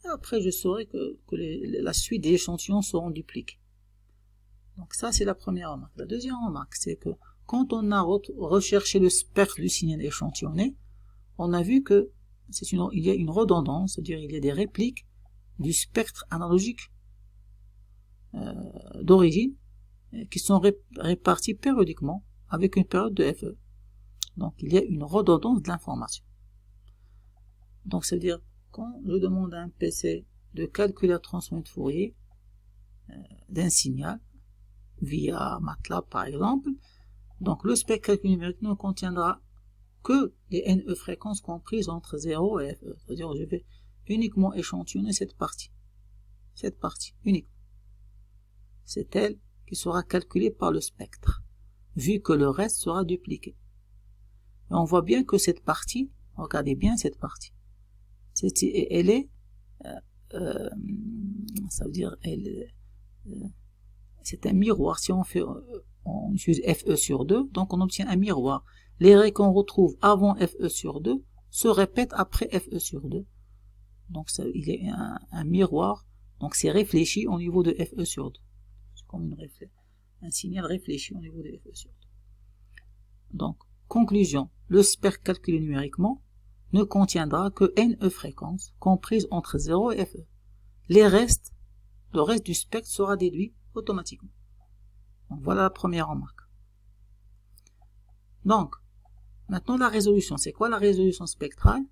et après je saurai que la suite des échantillons seront dupliqués. Donc ça c'est la première remarque. La deuxième remarque, c'est que quand on a recherché le spectre du signal échantillonné, on a vu que il y a une redondance, c'est-à-dire il y a des répliques du spectre analogique d'origine qui sont réparties périodiquement avec une période de FE. Donc il y a une redondance de l'information. Donc ça veut dire quand je demande à un PC de calculer la transformation de Fourier d'un signal via MATLAB par exemple, donc le spectre calcul numérique ne contiendra que les NE fréquences comprises entre 0 et FE. C'est-à-dire je vais uniquement échantillonner cette partie uniquement. C'est elle qui sera calculée par le spectre, vu que le reste sera dupliqué. Et on voit bien que cette partie, regardez bien cette partie, elle est, ça veut dire, c'est un miroir. Si on utilise FE sur 2, donc on obtient un miroir. Les raies qu'on retrouve avant FE sur 2 se répètent après FE sur 2. Donc il y a un miroir, donc c'est réfléchi au niveau de FE sur 2. C'est comme un signal réfléchi au niveau de FE sur 2. Donc, conclusion, le spectre calculé numériquement ne contiendra que NE fréquences comprises entre 0 et FE. Le reste du spectre sera déduit automatiquement. Donc voilà la première remarque. Donc, maintenant la résolution. C'est quoi la résolution spectrale?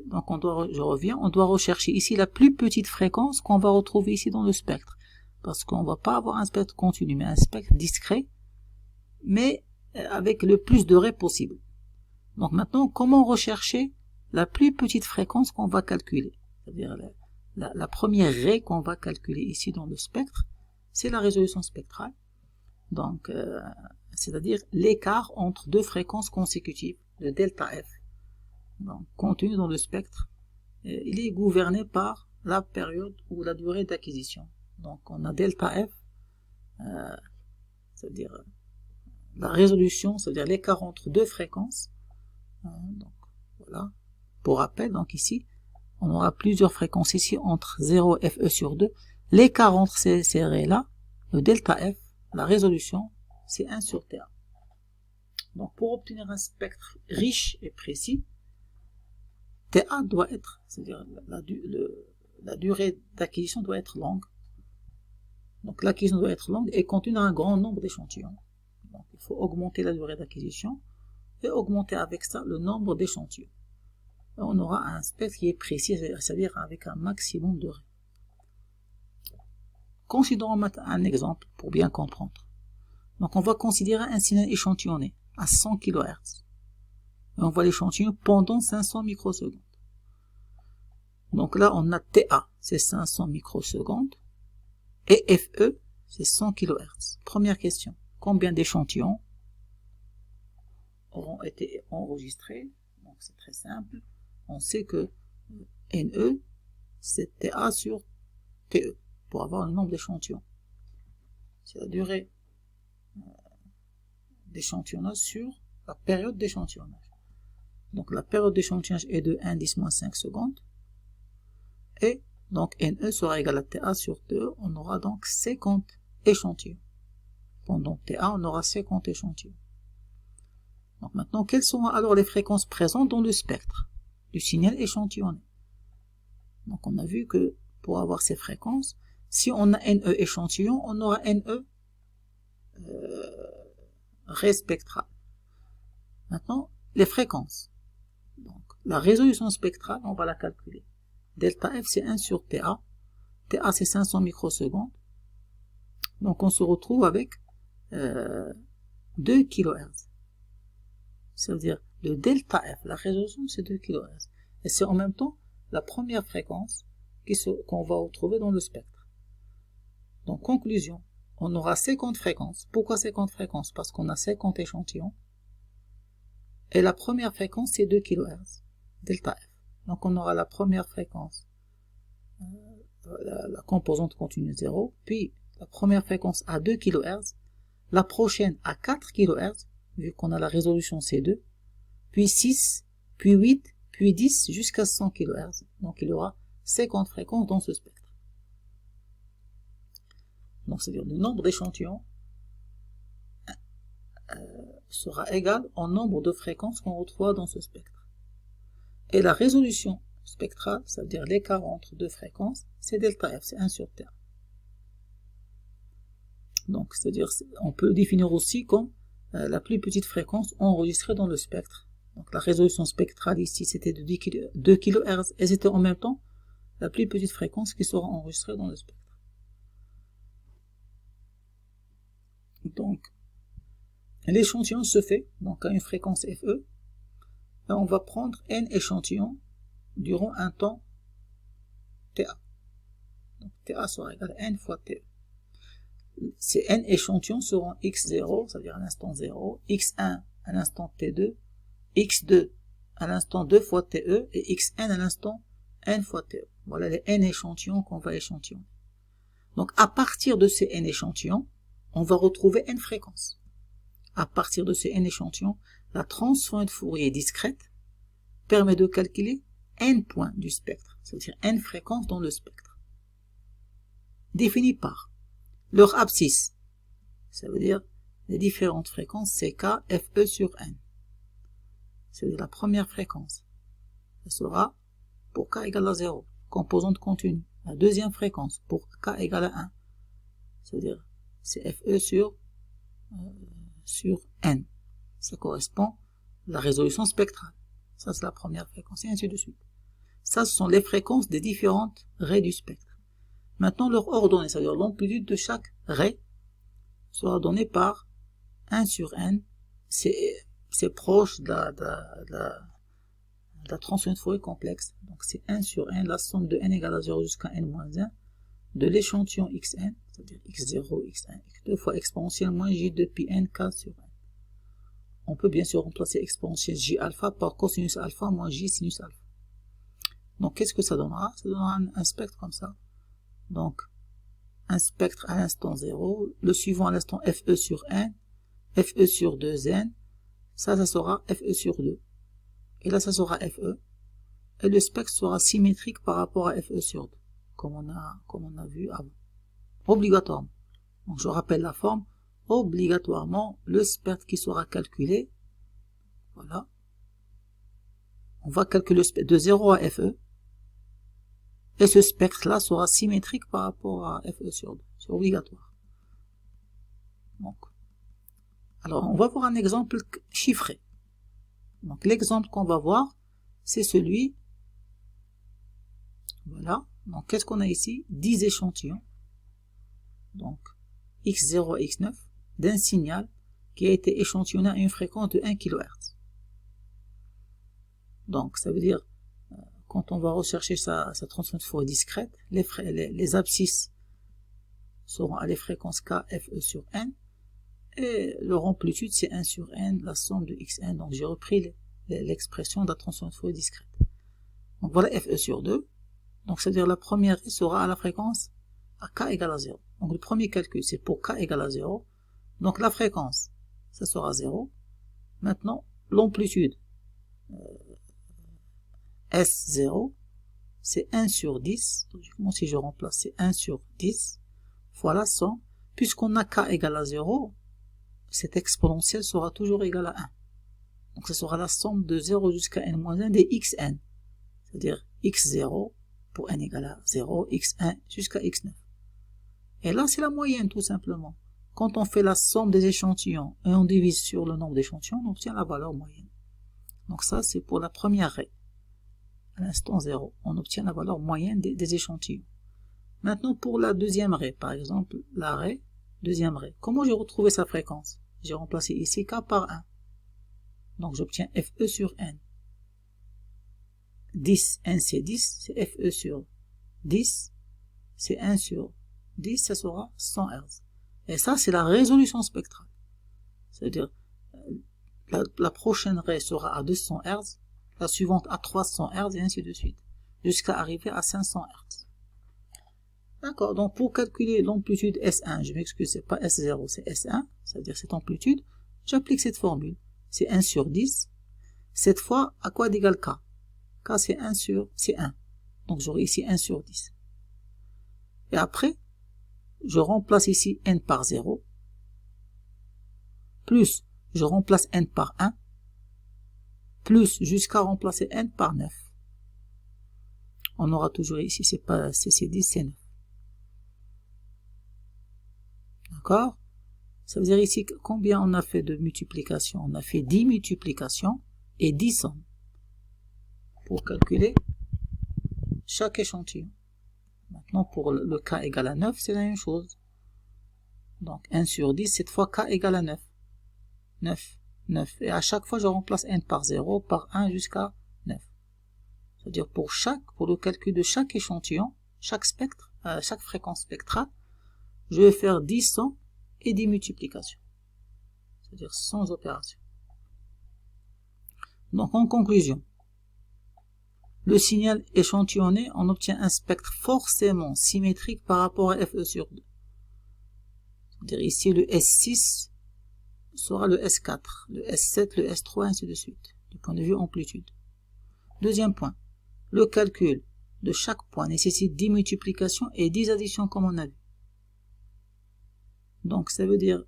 Donc on doit rechercher ici la plus petite fréquence qu'on va retrouver ici dans le spectre. Parce qu'on ne va pas avoir un spectre continu, mais un spectre discret, mais avec le plus de raies possible. Donc maintenant, comment rechercher la plus petite fréquence qu'on va calculer? C'est-à-dire la première raie qu'on va calculer ici dans le spectre, c'est la résolution spectrale. Donc, c'est-à-dire l'écart entre deux fréquences consécutives, le delta F. Donc, contenu dans le spectre, il est gouverné par la période ou la durée d'acquisition. Donc, on a delta F, c'est-à-dire la résolution, c'est-à-dire l'écart entre deux fréquences. Donc, voilà. Pour rappel, donc ici, on aura plusieurs fréquences ici entre 0 et FE sur 2. L'écart entre ces raies-là, le delta F, la résolution, c'est 1 sur TA. Donc, pour obtenir un spectre riche et précis, TA doit être, c'est-à-dire la durée d'acquisition doit être longue. Donc l'acquisition doit être longue et contenir un grand nombre d'échantillons. Donc il faut augmenter la durée d'acquisition et augmenter avec ça le nombre d'échantillons. On aura un spectre qui est précis, c'est-à-dire avec un maximum de raies. Considérons un exemple pour bien comprendre. Donc on va considérer un signal échantillonné à 100 kHz. Et on va l'échantillonner pendant 500 microsecondes. Donc là on a TA, c'est 500 microsecondes. Et FE, c'est 100 kHz. Première question, combien d'échantillons auront été enregistrés? Donc c'est très simple. On sait que NE, c'est TA sur TE, pour avoir le nombre d'échantillons. C'est la durée d'échantillonnage sur la période d'échantillonnage. Donc la période d'échantillonnage est de 1 10-5 secondes. Et donc NE sera égal à TA sur TE. On aura donc 50 échantillons. Pendant TA, on aura 50 échantillons. Donc maintenant, quelles sont alors les fréquences présentes dans le spectre du signal échantillonné? Donc on a vu que pour avoir ces fréquences, si on a NE échantillon, on aura NE ray spectrale. Maintenant, les fréquences. Donc la résolution spectrale, on va la calculer. Delta F, c'est 1 sur TA. TA, c'est 500 microsecondes. Donc on se retrouve avec 2 kHz. Ça veut dire le delta F, la résolution, c'est 2 kHz. Et c'est en même temps la première fréquence qu'on va retrouver dans le spectre. Donc conclusion, on aura 50 fréquences. Pourquoi 50 fréquences? Parce qu'on a 50 échantillons. Et la première fréquence, c'est 2 kHz, delta F. Donc on aura la première fréquence, la composante continue 0, puis la première fréquence à 2 kHz, la prochaine à 4 kHz, vu qu'on a la résolution C2, puis 6, puis 8, puis 10 jusqu'à 100 kHz. Donc il y aura 50 fréquences dans ce spectre. Donc c'est-à-dire le nombre d'échantillons sera égal au nombre de fréquences qu'on retrouve dans ce spectre. Et la résolution spectrale, ça veut dire l'écart entre deux fréquences, c'est delta F, c'est 1 sur TA. Donc c'est-à-dire on peut le définir aussi comme la plus petite fréquence enregistrée dans le spectre. Donc la résolution spectrale ici c'était de 2 kHz et c'était en même temps la plus petite fréquence qui sera enregistrée dans le spectre. Donc l'échantillon se fait donc à une fréquence FE et on va prendre n échantillons durant un temps TA. Donc TA sera égal à n fois TE. Ces n échantillons seront x0, c'est-à-dire à l'instant 0, x1 à l'instant t2, x2 à l'instant 2 fois te et xn à l'instant n fois te. Voilà les n échantillons qu'on va échantillonner. Donc à partir de ces n échantillons, on va retrouver n fréquences. À partir de ces n échantillons, la transformée de Fourier discrète permet de calculer n points du spectre, c'est-à-dire n fréquences dans le spectre, définie par leur abscisse, ça veut dire les différentes fréquences CK FE sur n. C'est la première fréquence. Elle sera pour K égale à 0, composante continue. La deuxième fréquence pour K égale à 1. C'est-à-dire c'est FE sur n. Ça correspond à la résolution spectrale. Ça c'est la première fréquence et ainsi de suite. Ça ce sont les fréquences des différentes raies du spectre. Maintenant leur ordonnée, c'est-à-dire l'amplitude de chaque raie sera donnée par 1 sur n. C'est proche de la transformée de Fourier complexe. Donc c'est 1 sur n, la somme de n égale à 0 jusqu'à n-1 de l'échantillon xn, c'est-à-dire x0, x1, x2 fois exponentielle moins j de pi n k sur n. On peut bien sûr remplacer exponentielle j alpha par cosinus alpha moins j sinus alpha. Donc qu'est-ce que ça donnera? Ça donnera un spectre comme ça. Donc un spectre à l'instant 0, le suivant à l'instant FE sur n, FE sur 2n, ça sera FE sur 2. Et là ça sera FE. Et le spectre sera symétrique par rapport à FE sur 2, comme on a vu avant. Obligatoirement. Donc je rappelle la forme. Obligatoirement, le spectre qui sera calculé, voilà. On va calculer le spectre de 0 à FE. et ce spectre-là sera symétrique par rapport à FE sur 2. C'est obligatoire. Donc, alors, on va voir un exemple chiffré. Donc, l'exemple qu'on va voir, c'est celui, voilà. Donc, qu'est-ce qu'on a ici? 10 échantillons. Donc, X0 et X9 d'un signal qui a été échantillonné à une fréquence de 1 kHz. Donc, ça veut dire, quand on va rechercher sa transformation de Fourier discrète, les abscisses seront à les fréquences K, FE sur N, et leur amplitude c'est 1 sur N, la somme de Xn. Donc, j'ai repris l'expression de la transformation de Fourier discrète. Donc, voilà FE sur 2. Donc, ça veut dire la première sera à la fréquence à K égale à 0. Donc, le premier calcul, c'est pour K égale à 0. Donc, la fréquence, ça sera 0. Maintenant, l'amplitude, S0, c'est 1 sur 10. Logiquement, si je remplace, c'est 1 sur 10 fois la somme. Puisqu'on a K égale à 0, cette exponentielle sera toujours égale à 1. Donc, ce sera la somme de 0 jusqu'à n-1 des xn. C'est-à-dire x0 pour n égale à 0, x1 jusqu'à x9. Et là, c'est la moyenne, tout simplement. Quand on fait la somme des échantillons et on divise sur le nombre d'échantillons, on obtient la valeur moyenne. Donc ça, c'est pour la première raie. À l'instant 0, on obtient la valeur moyenne des échantillons. Maintenant, pour la deuxième raie, par exemple, la raie, deuxième raie. Comment j'ai retrouvé sa fréquence? J'ai remplacé ici K par 1. Donc j'obtiens FE sur N. 10, N c'est 10, c'est FE sur 10, c'est 1 sur 10, ça sera 100 Hz. Et ça, c'est la résolution spectrale. C'est-à-dire, la prochaine raie sera à 200 Hz, la suivante à 300 Hz, et ainsi de suite, jusqu'à arriver à 500 Hz. D'accord, donc pour calculer l'amplitude S1, je m'excuse, c'est pas S0, c'est S1, c'est-à-dire cette amplitude, j'applique cette formule. C'est 1 sur 10. Cette fois, à quoi d'égale K? K, c'est 1 sur, c'est 1. Donc j'aurai ici 1 sur 10. Et après, je remplace ici n par 0, plus je remplace n par 1, plus jusqu'à remplacer n par 9. On aura toujours ici, c'est pas c'est 10, c'est 9. D'accord? Ça veut dire ici combien on a fait de multiplications? On a fait 10 multiplications et 10 sommes pour calculer chaque échantillon. Maintenant, pour le K égale à 9, c'est la même chose. Donc, 1 sur 10, cette fois K égale à 9. 9, 9. Et à chaque fois, je remplace n par 0, par 1 jusqu'à 9. C'est-à-dire pour le calcul de chaque échantillon, chaque spectre, chaque fréquence spectrale, je vais faire 10 sommes et 10 multiplications. C'est-à-dire sans opération. Donc, en conclusion, le signal échantillonné, on obtient un spectre forcément symétrique par rapport à FE sur 2. C'est-à-dire ici, le S6 sera le S4, le S7, le S3, ainsi de suite, du point de vue amplitude. Deuxième point, le calcul de chaque point nécessite 10 multiplications et 10 additions comme on a vu. Donc, ça veut dire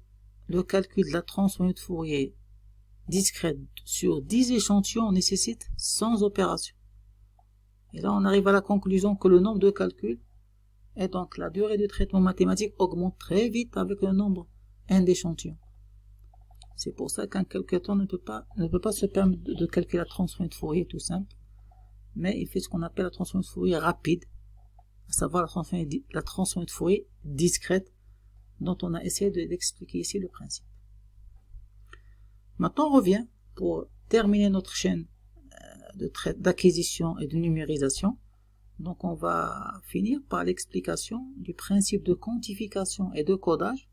le calcul de la transformée de Fourier discrète sur 10 échantillons nécessite 100 opérations. Et là, on arrive à la conclusion que le nombre de calculs et donc la durée de traitement mathématique augmente très vite avec le nombre n d'échantillons. C'est pour ça qu'un calculateur ne peut pas se permettre de calculer la transformée de Fourier tout simple, mais il fait ce qu'on appelle la transformée de Fourier rapide, à savoir la transformée de Fourier discrète, dont on a essayé d'expliquer ici le principe. Maintenant, on revient pour terminer notre chaîne d'acquisition et de numérisation. Donc, on va finir par l'explication du principe de quantification et de codage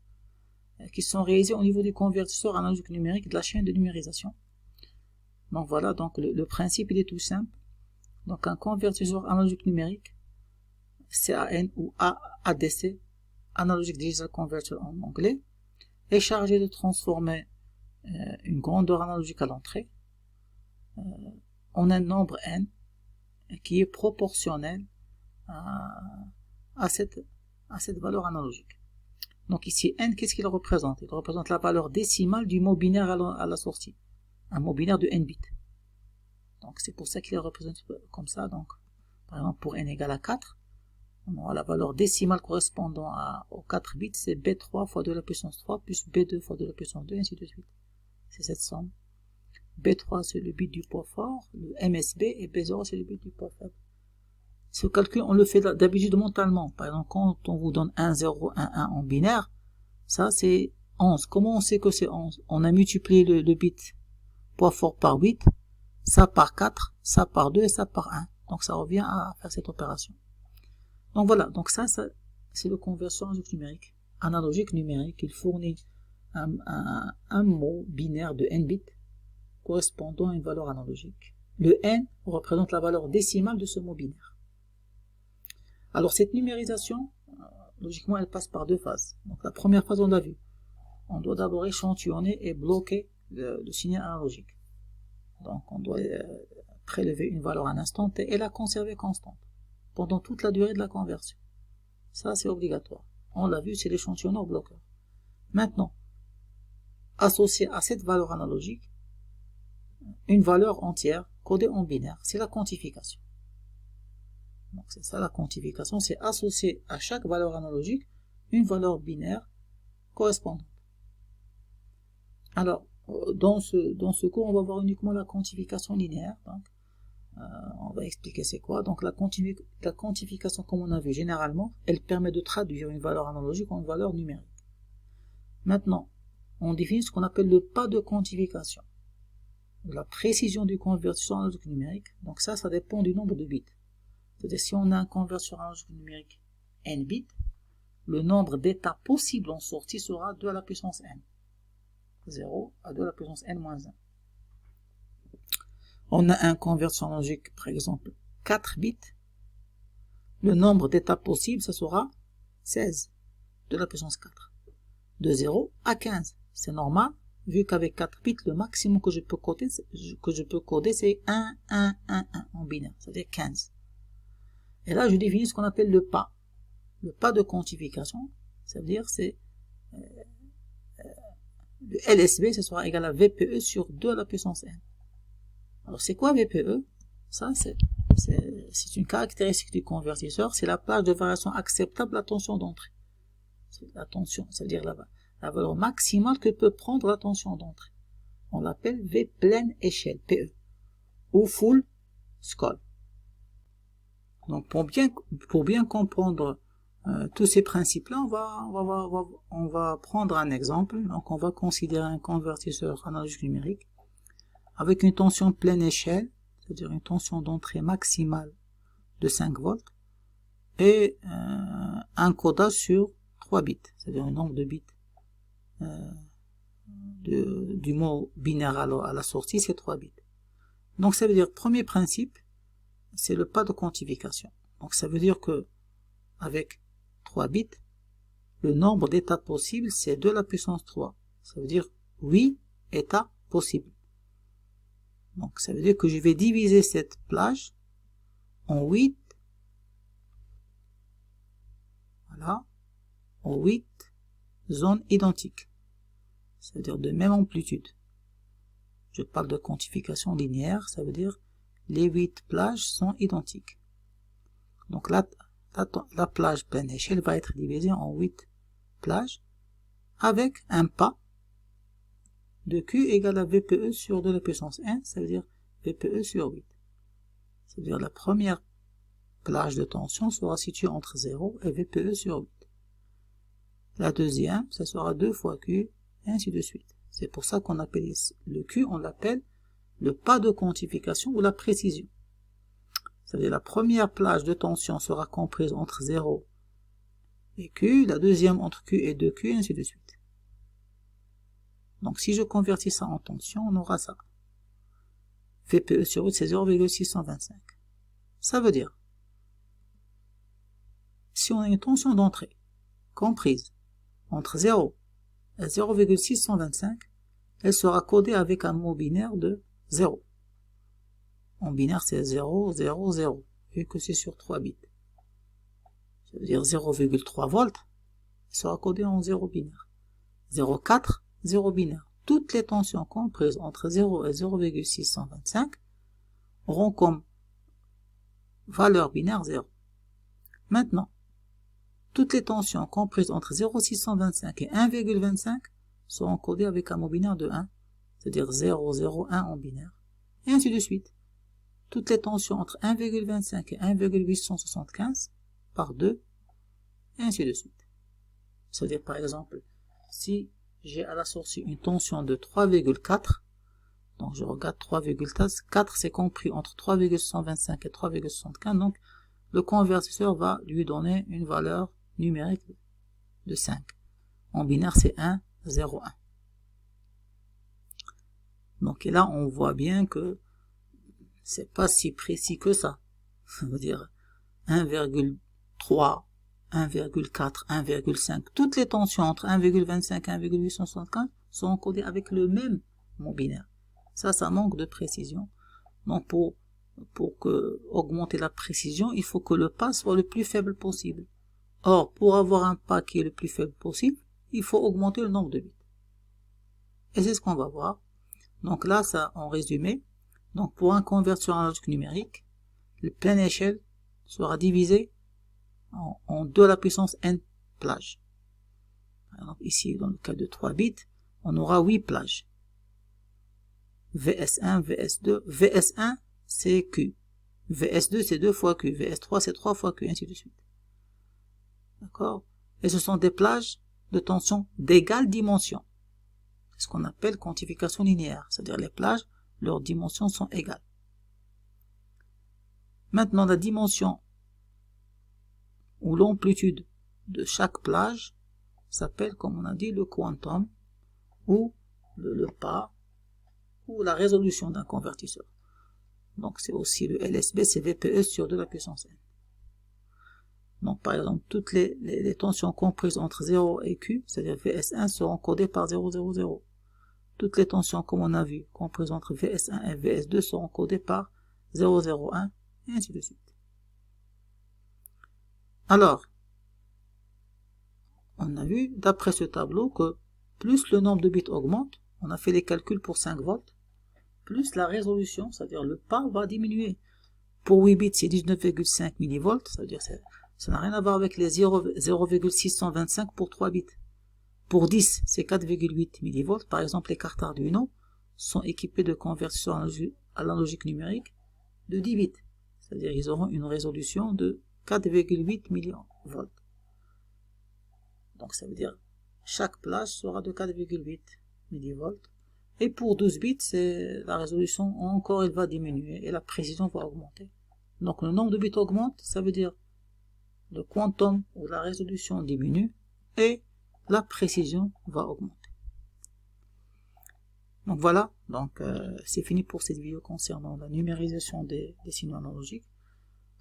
qui sont réalisés au niveau du convertisseur analogique numérique de la chaîne de numérisation. Donc, voilà, donc le principe, il est tout simple. Donc, un convertisseur analogique numérique, CAN ou ADC, Analogic Digital Converter en anglais, est chargé de transformer une grandeur analogique à l'entrée en un nombre n qui est proportionnel à cette valeur analogique. Donc ici, n, qu'est-ce qu'il représente? Il représente la valeur décimale du mot binaire à la sortie, un mot binaire de n bits. Donc c'est pour ça qu'il est représenté comme ça. Donc, par exemple, pour n égale à 4, on aura la valeur décimale correspondant aux 4 bits, c'est B3 fois 2 à la puissance 3 plus B2 fois 2 à la puissance 2, ainsi de suite. C'est cette somme. B3 c'est le bit du poids fort, le MSB, et B0 c'est le bit du poids faible. Ce calcul, on le fait d'habitude mentalement. Par exemple, quand on vous donne 1, 0, 1, 1 en binaire, ça c'est 11. Comment on sait que c'est 11? On a multiplié le bit poids fort par 8, ça par 4, ça par 2 et ça par 1. Donc ça revient à faire cette opération. Donc voilà, donc ça c'est le conversion analogique numérique. Analogique numérique, il fournit un mot binaire de n bits correspondant à une valeur analogique. Le n représente la valeur décimale de ce mot binaire. Alors cette numérisation, logiquement, elle passe par deux phases. Donc la première phase, on l'a vu. On doit d'abord échantillonner et bloquer le signal analogique. Donc on doit prélever une valeur à un instant T et la conserver constante pendant toute la durée de la conversion. Ça, c'est obligatoire. On l'a vu, c'est l'échantillonneur bloqueur. Maintenant, associé à cette valeur analogique, une valeur entière codée en binaire, c'est la quantification. Donc c'est ça la quantification, c'est associer à chaque valeur analogique une valeur binaire correspondante. Alors, dans ce cours, on va voir uniquement la quantification linéaire. Donc, on va expliquer c'est quoi. Donc la quantification, comme on a vu généralement, elle permet de traduire une valeur analogique en une valeur numérique. Maintenant, on définit ce qu'on appelle le pas de quantification. La précision du convertisseur analogique numérique. Donc ça dépend du nombre de bits. C'est-à-dire si on a un convertisseur analogique numérique n bits, le nombre d'états possibles en sortie sera 2 à la puissance n. 0 à 2 à la puissance n moins 1. On a un convertisseur analogique, par exemple, 4 bits. Le nombre d'états possibles, ça sera 16, de la puissance 4. De 0 à 15. C'est normal, vu qu'avec 4 bits, le maximum que je peux coder, c'est 1, 1, 1, 1 en binaire, c'est-à-dire 15. Et là, je définis ce qu'on appelle le pas. Le pas de quantification, ça veut dire c'est le LSB, ce sera égal à VPE sur 2 à la puissance n. Alors, c'est quoi VPE? Ça, c'est une caractéristique du convertisseur, c'est la plage de variation acceptable de la tension d'entrée. C'est la tension, c'est-à-dire la valeur maximale que peut prendre la tension d'entrée. On l'appelle V pleine échelle, PE, ou full scale. Donc, pour bien comprendre tous ces principes-là, on va prendre un exemple. Donc, on va considérer un convertisseur analogique numérique avec une tension pleine échelle, c'est-à-dire une tension d'entrée maximale de 5 volts, et un codage sur 3 bits, c'est-à-dire le nombre de bits du mot binaire à la sortie, c'est 3 bits. Donc ça veut dire, premier principe, c'est le pas de quantification. Donc ça veut dire que avec 3 bits, le nombre d'états possibles, c'est 2 à la puissance 3. Ça veut dire 8 états possibles. Donc ça veut dire que je vais diviser cette plage en 8, voilà, en 8 zones identiques. Ça veut dire de même amplitude. Je parle de quantification linéaire, ça veut dire les 8 plages sont identiques. Donc la plage pleine échelle va être divisée en 8 plages avec un pas de Q égale à VPE sur 2 à la puissance n, ça veut dire VPE sur 8. Ça veut dire la première plage de tension sera située entre 0 et VPE sur 8. La deuxième, ça sera 2 fois Q, et ainsi de suite. C'est pour ça qu'on appelle le Q, on l'appelle le pas de quantification ou la précision. Ça veut dire la première plage de tension sera comprise entre 0 et Q, la deuxième entre Q et 2Q, et ainsi de suite. Donc si je convertis ça en tension, on aura ça. VPE sur 8, c'est 0,625. Ça veut dire, si on a une tension d'entrée comprise entre 0 et 0,625, elle sera codée avec un mot binaire de 0. En binaire, c'est 0, 0, 0, vu que c'est sur 3 bits. Ça veut dire 0,3 volts, elle sera codée en 0 binaire. 0,4, 0 binaire. Toutes les tensions comprises entre 0 et 0,625 auront comme valeur binaire 0. Maintenant, toutes les tensions comprises entre 0,625 et 1,25 seront codées avec un mot binaire de 1, c'est-à-dire 0, 0, 1 en binaire, et ainsi de suite. Toutes les tensions entre 1,25 et 1,875 par 2, et ainsi de suite. C'est-à-dire, par exemple, si j'ai à la sortie une tension de 3,4, donc je regarde 3,4, c'est compris entre 3,125 et 3,75, donc le convertisseur va lui donner une valeur numérique de 5. En binaire, c'est 1, 0, 1. Donc, et là, on voit bien que c'est pas si précis que ça. Ça veut dire 1,3, 1,4, 1,5. Toutes les tensions entre 1,25 et 1,875 sont encodées avec le même mot binaire. Ça manque de précision. Donc, pour augmenter la précision, il faut que le pas soit le plus faible possible. Or, pour avoir un pas qui est le plus faible possible, il faut augmenter le nombre de bits. Et c'est ce qu'on va voir. Donc là, ça en résumé. Donc pour un convertisseur analogique numérique, le plein échelle sera divisé en 2 à la puissance n plages. Par exemple, ici, dans le cas de 3 bits, on aura 8 plages. VS1, VS2, VS1, c'est Q. VS2, c'est 2 fois Q. VS3, c'est 3 fois Q, ainsi de suite. D'accord? Et ce sont des plages de tension d'égale dimension. C'est ce qu'on appelle quantification linéaire. C'est-à-dire les plages, leurs dimensions sont égales. Maintenant, la dimension ou l'amplitude de chaque plage s'appelle, comme on a dit, le quantum ou le pas ou la résolution d'un convertisseur. Donc c'est aussi le LSB, c'est VPE sur 2 à la puissance n. Donc par exemple, toutes les tensions comprises entre 0 et Q, c'est-à-dire VS1, seront codées par 0, 0, 0. Toutes les tensions, comme on a vu, comprises entre VS1 et VS2 seront codées par 0, 0, 1, et ainsi de suite. Alors, on a vu, d'après ce tableau, que plus le nombre de bits augmente, on a fait les calculs pour 5 volts, plus la résolution, c'est-à-dire le pas, va diminuer. Pour 8 bits, c'est 19,5 millivolts, c'est-à-dire ça n'a rien à voir avec les 0,625 pour 3 bits. Pour 10, c'est 4,8 millivolts. Par exemple, les cartes Arduino sont équipées de convertisseurs analogiques numériques de 10 bits. C'est-à-dire ils auront une résolution de 4,8 millivolts. Donc ça veut dire chaque plage sera de 4,8 millivolts. Et pour 12 bits, la résolution encore elle va diminuer et la précision va augmenter. Donc le nombre de bits augmente, ça veut dire le quantum ou la résolution diminue et la précision va augmenter. Donc voilà, c'est fini pour cette vidéo concernant la numérisation des signaux analogiques.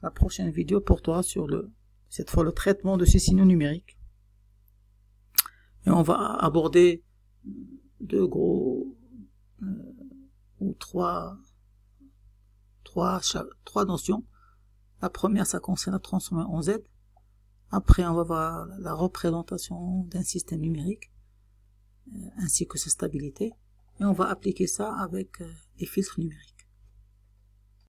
La prochaine vidéo portera sur cette fois le traitement de ces signaux numériques. Et on va aborder trois notions. La première, ça concerne la transformation en Z. Après, on va voir la représentation d'un système numérique, ainsi que sa stabilité. Et on va appliquer ça avec les filtres numériques.